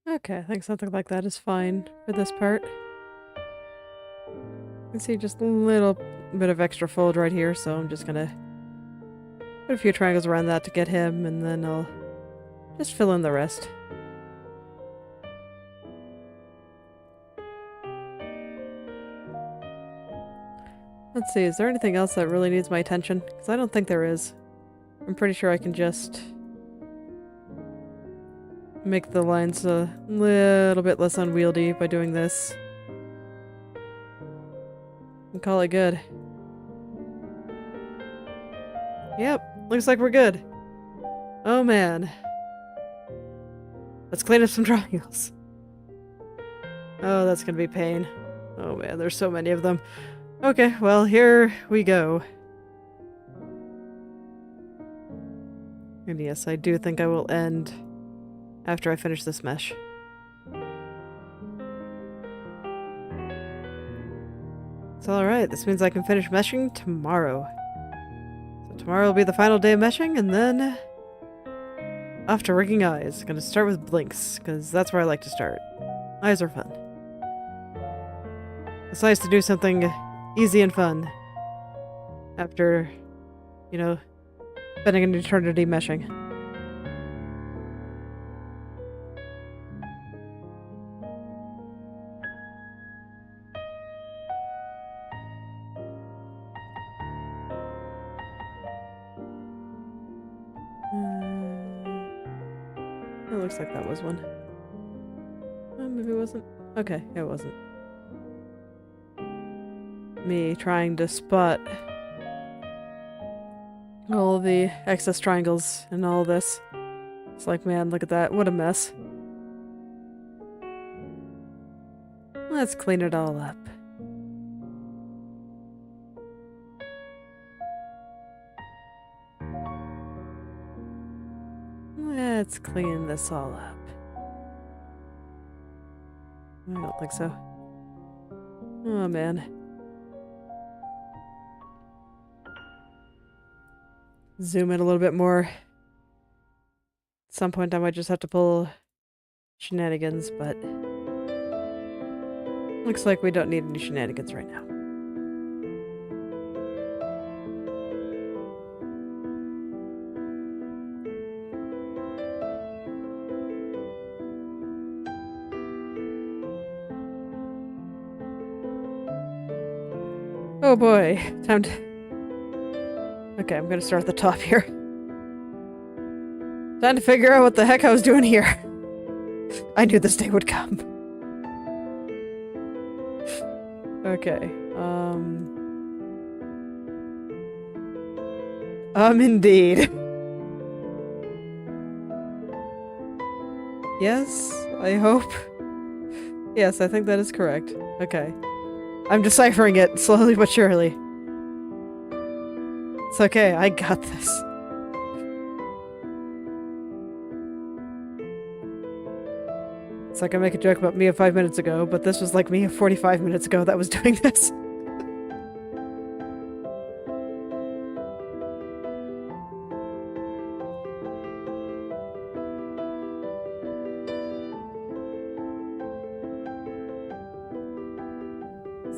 Okay, I think something like that is fine for this part. You can see just a little bit of extra fold right here, so I'm just gonna put a few triangles around that to get him, and then I'll just fill in the rest. Let's see, is there anything else that really needs my attention? Because I don't think there is. I'm pretty sure I can just make the lines a little bit less unwieldy by doing this. And call it good. Yep, looks like we're good. Oh man. Let's clean up some triangles. Oh, that's gonna be pain. Oh man, there's so many of them. Okay, well, here we go. And yes, I do think I will end after I finish this mesh. It's alright, this means I can finish meshing tomorrow. So tomorrow will be the final day of meshing, and then off to rigging eyes. Gonna start with blinks, because that's where I like to start. Eyes are fun. It's nice to do something easy and fun after, you know, spending an eternity meshing. It looks like that was one. Oh, maybe it wasn't. Okay, it wasn't. Me trying to spot all the excess triangles and all this. It's like, man, look at that. What a mess. Let's clean it all up. Let's clean this all up. I don't think so. Oh, man. Zoom in a little bit more. some point I might just have to pull shenanigans, but looks like we don't need any shenanigans right now. Oh boy, time to... Okay, I'm gonna start at the top here. Time to figure out what the heck I was doing here. I knew this day would come. Okay, indeed. Yes, I hope. Yes, I think that is correct. Okay. I'm deciphering it, slowly but surely. It's okay, I got this. It's like I make a joke about Mia 5 minutes ago, but this was like Mia 45 minutes ago that was doing this.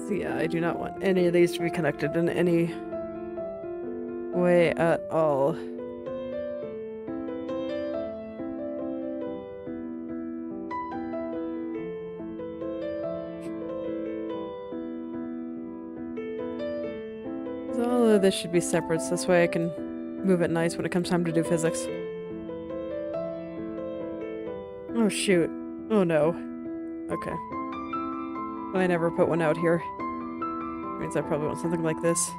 So yeah, I do not want any of these to be connected in any way at all. So all of this should be separate, so this way I can move it nice when it comes time to do physics. Oh shoot. Oh no. Okay. I never put one out here. Means I probably want something like this.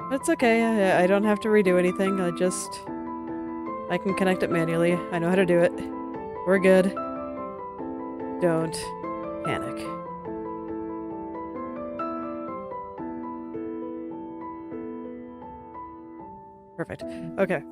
But it's okay, I don't have to redo anything, I can connect it manually. I know how to do it. We're good. Don't panic. Perfect. Okay.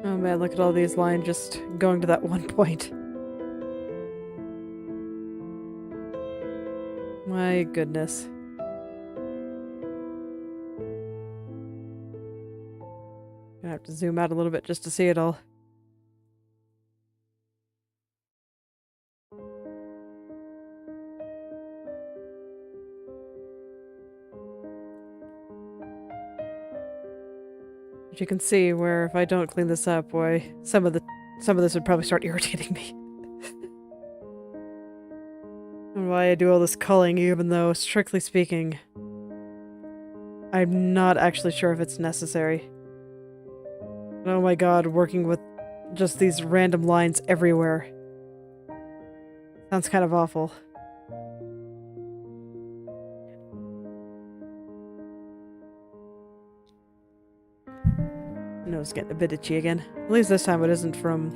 Oh man, look at all these lines just going to that one point. My goodness. Gonna have to zoom out a little bit just to see it all. But you can see where if I don't clean this up, boy, some of this would probably start irritating me. And why I do all this culling, even though, strictly speaking, I'm not actually sure if it's necessary. Oh my god, working with just these random lines everywhere. Sounds kind of awful. Nose getting a bit itchy again. At least this time it isn't from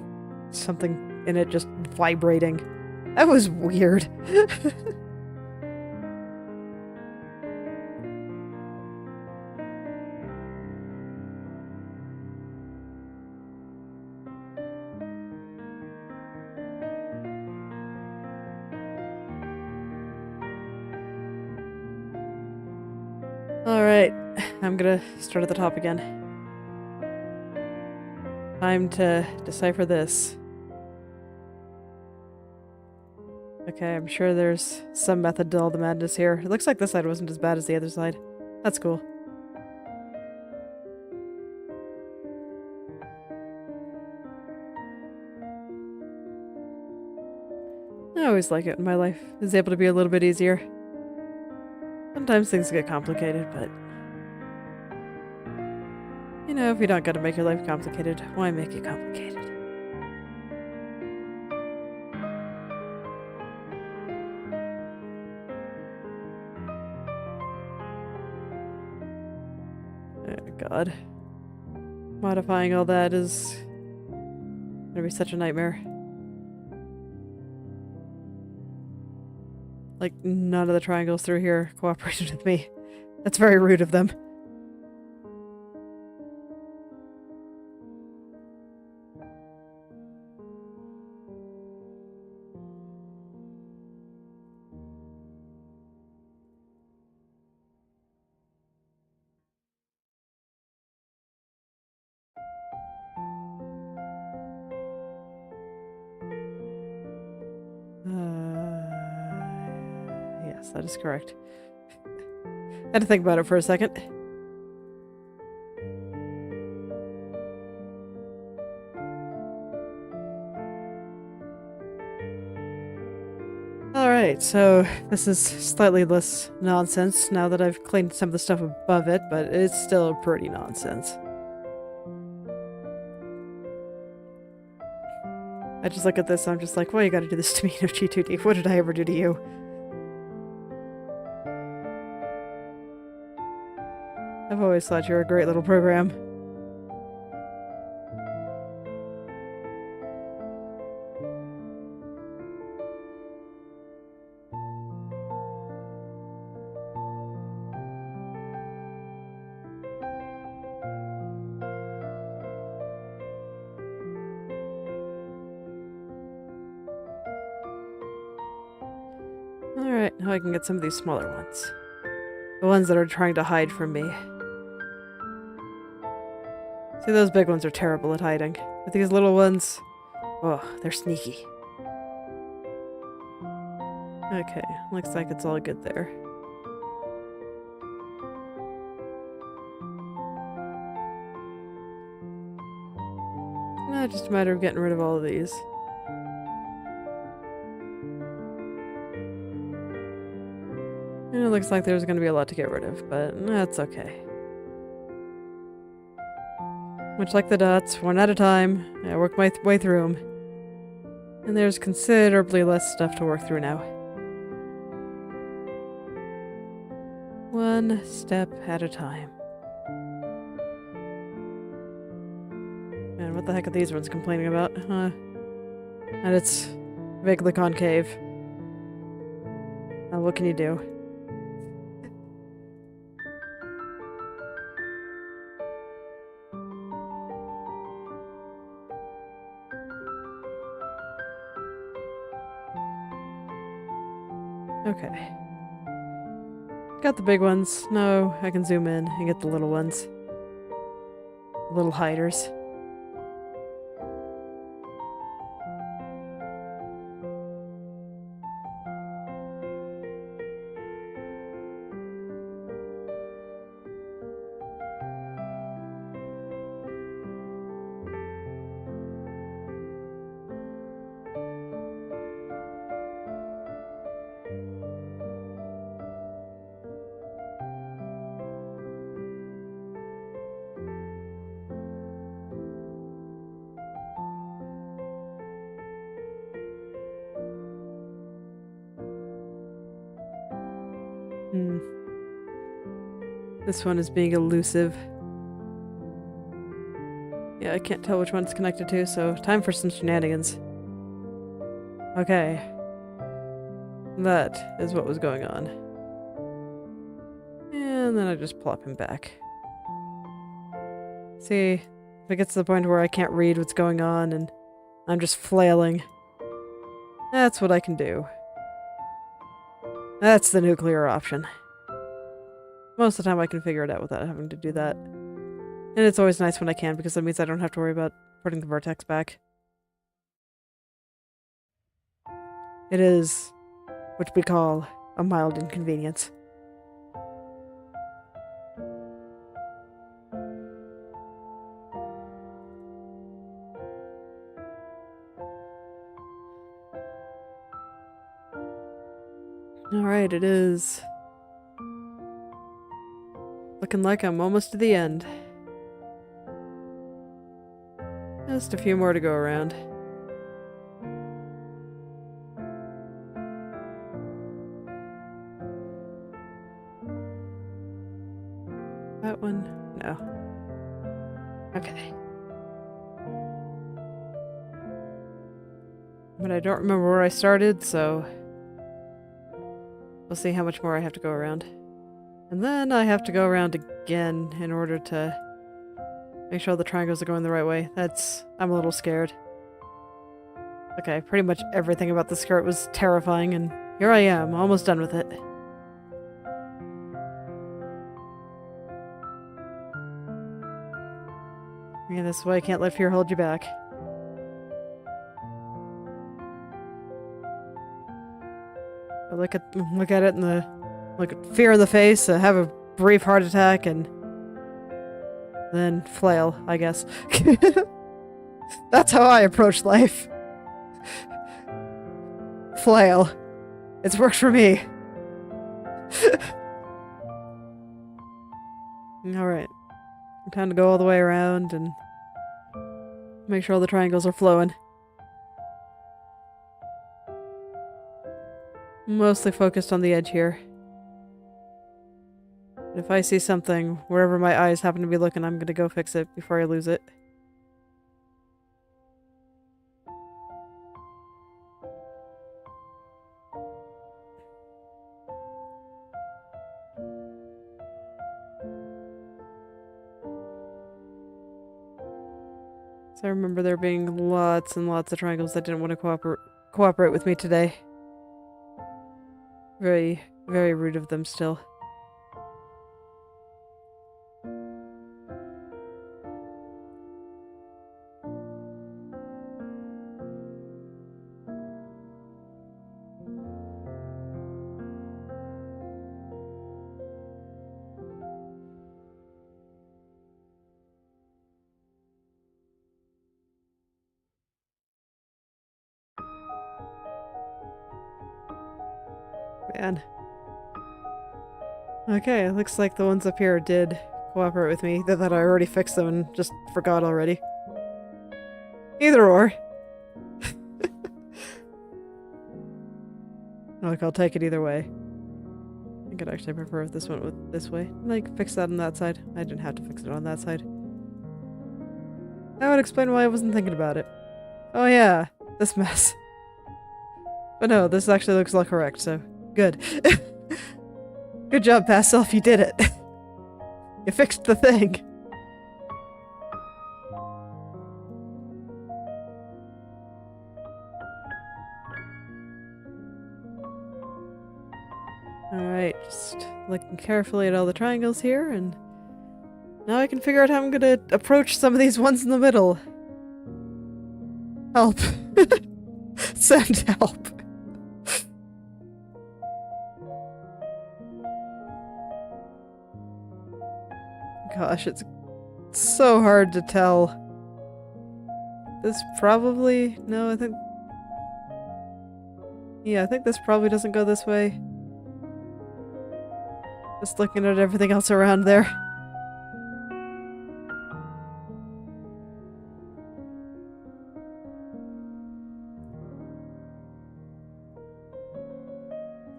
something in it just vibrating. That was weird. Alright, I'm gonna start at the top again. Time to decipher this. Okay, I'm sure there's some method to all the madness here. It looks like this side wasn't as bad as the other side. That's cool. I always like it when my life is able to be a little bit easier. Sometimes things get complicated, but... you know, if you don't gotta make your life complicated, why make it complicated? Oh god. Modifying all that is gonna be such a nightmare. Like, none of the triangles through here cooperated with me. That's very rude of them. Yes, that is correct. Had to think about it for a second. Alright, so this is slightly less nonsense now that I've cleaned some of the stuff above it, but it's still pretty nonsense. I just look at this and I'm just like, why you gotta do this to me, Inochi2D? What did I ever do to you? I've always thought you were a great little program. Alright, now I can get some of these smaller ones. The ones that are trying to hide from me. See, those big ones are terrible at hiding. But these little ones, oh, they're sneaky. Okay, looks like it's all good there. Now just a matter of getting rid of all of these. And it looks like there's going to be a lot to get rid of, but that's okay. Much like the dots, one at a time, I work my way through them. And there's considerably less stuff to work through now. One step at a time. Man, what the heck are these ones complaining about? And it's vaguely concave. What can you do? Okay. Got the big ones. No, I can zoom in and get the little ones. The little hiders. This one is being elusive. Yeah, I can't tell which one it's connected to, so time for some shenanigans. Okay. That is what was going on. And then I just plop him back. See, if it gets to the point where I can't read what's going on and I'm just flailing, that's what I can do. That's the nuclear option. Most of the time I can figure it out without having to do that. And it's always nice when I can, because that means I don't have to worry about putting the vertex back. It is what we call a mild inconvenience. Alright, it is looking like I'm almost to the end. Just a few more to go around. That one? No. Okay. But I don't remember where I started, so we'll see how much more I have to go around. And then I have to go around again in order to make sure the triangles are going the right way. I'm a little scared. Okay, pretty much everything about the skirt was terrifying, and here I am, almost done with it. Yeah, this way I can't let fear hold you back. But look at it in the fear in the face, have a brief heart attack, and then flail, I guess. That's how I approach life. Flail. It's worked for me. Alright. Time to go all the way around and make sure all the triangles are flowing. Mostly focused on the edge here. If I see something, wherever my eyes happen to be looking, I'm gonna go fix it before I lose it. So I remember there being lots and lots of triangles that didn't want to cooperate with me today. Very, very rude of them still. Man. Okay, looks like the ones up here did cooperate with me. That I already fixed them and just forgot already. Either or. Look, I'll take it either way. I could actually prefer if this went with this way. Like, fix that on that side. I didn't have to fix it on that side. That would explain why I wasn't thinking about it. Oh yeah, this mess. But no, this actually looks all correct, so good. Good job, past self, you did it. You fixed the thing. Alright, just looking carefully at all the triangles here, and now I can figure out how I'm gonna approach some of these ones in the middle. Help. Send help. Gosh, it's so hard to tell. This probably... No, I think... Yeah, I think this probably doesn't go this way. Just looking at everything else around there.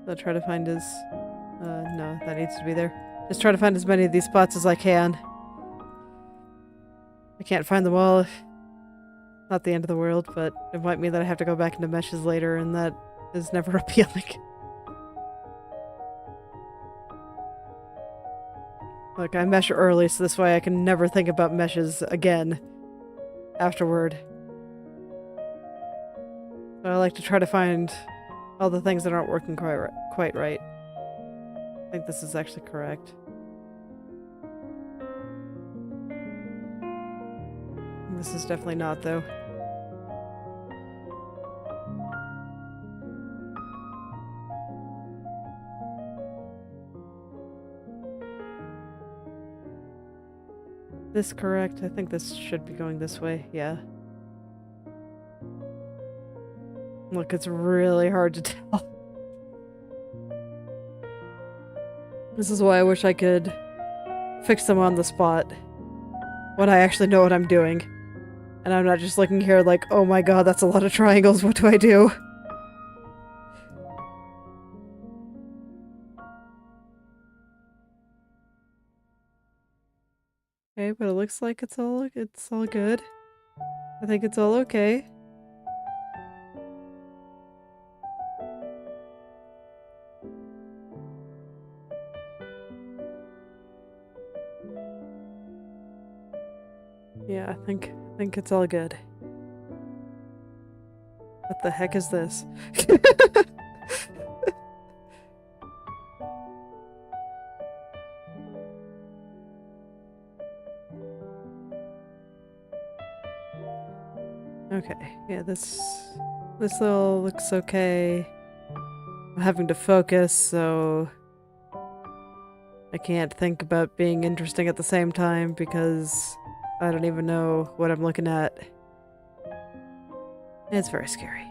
I'll try to find his... no, that needs to be there. Just try to find as many of these spots as I can. I can't find them all. Not the end of the world, but it might mean that I have to go back into meshes later, and that is never appealing. Look, I mesh early, so this way I can never think about meshes again afterward. So I like to try to find all the things that aren't working quite right. I think this is actually correct. This is definitely not, though. This correct? I think this should be going this way, yeah. Look, it's really hard to tell. This is why I wish I could fix them on the spot. When I actually know what I'm doing. And I'm not just looking here like, oh my god, that's a lot of triangles, what do I do? Okay, but it looks like it's all good. I think it's all okay. Yeah, I think it's all good. What the heck is this? Okay, yeah, this all looks okay. I'm having to focus, so I can't think about being interesting at the same time because I don't even know what I'm looking at. It's very scary.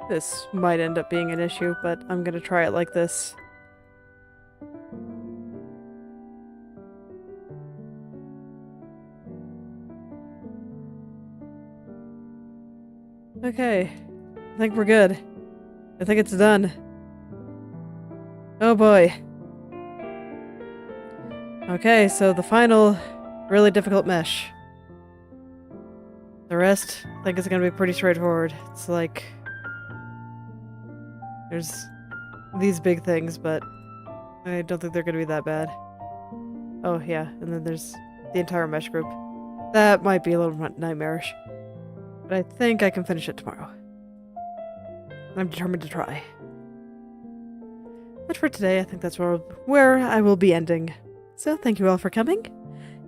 This might end up being an issue, but I'm gonna try it like this. Okay, I think we're good. I think it's done. Oh boy. Okay, so the final really difficult mesh. The rest, I think it's gonna be pretty straightforward. It's like there's these big things, but I don't think they're gonna be that bad. Oh yeah, and then there's the entire mesh group. That might be a little nightmarish. But I think I can finish it tomorrow. I'm determined to try. But for today, I think that's where I will be ending. So thank you all for coming.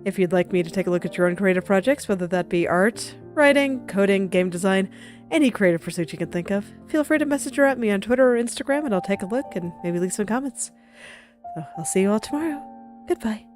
If you'd like me to take a look at your own creative projects, whether that be art, writing, coding, game design, any creative pursuit you can think of, feel free to message or at me on Twitter or Instagram and I'll take a look and maybe leave some comments. So I'll see you all tomorrow. Goodbye.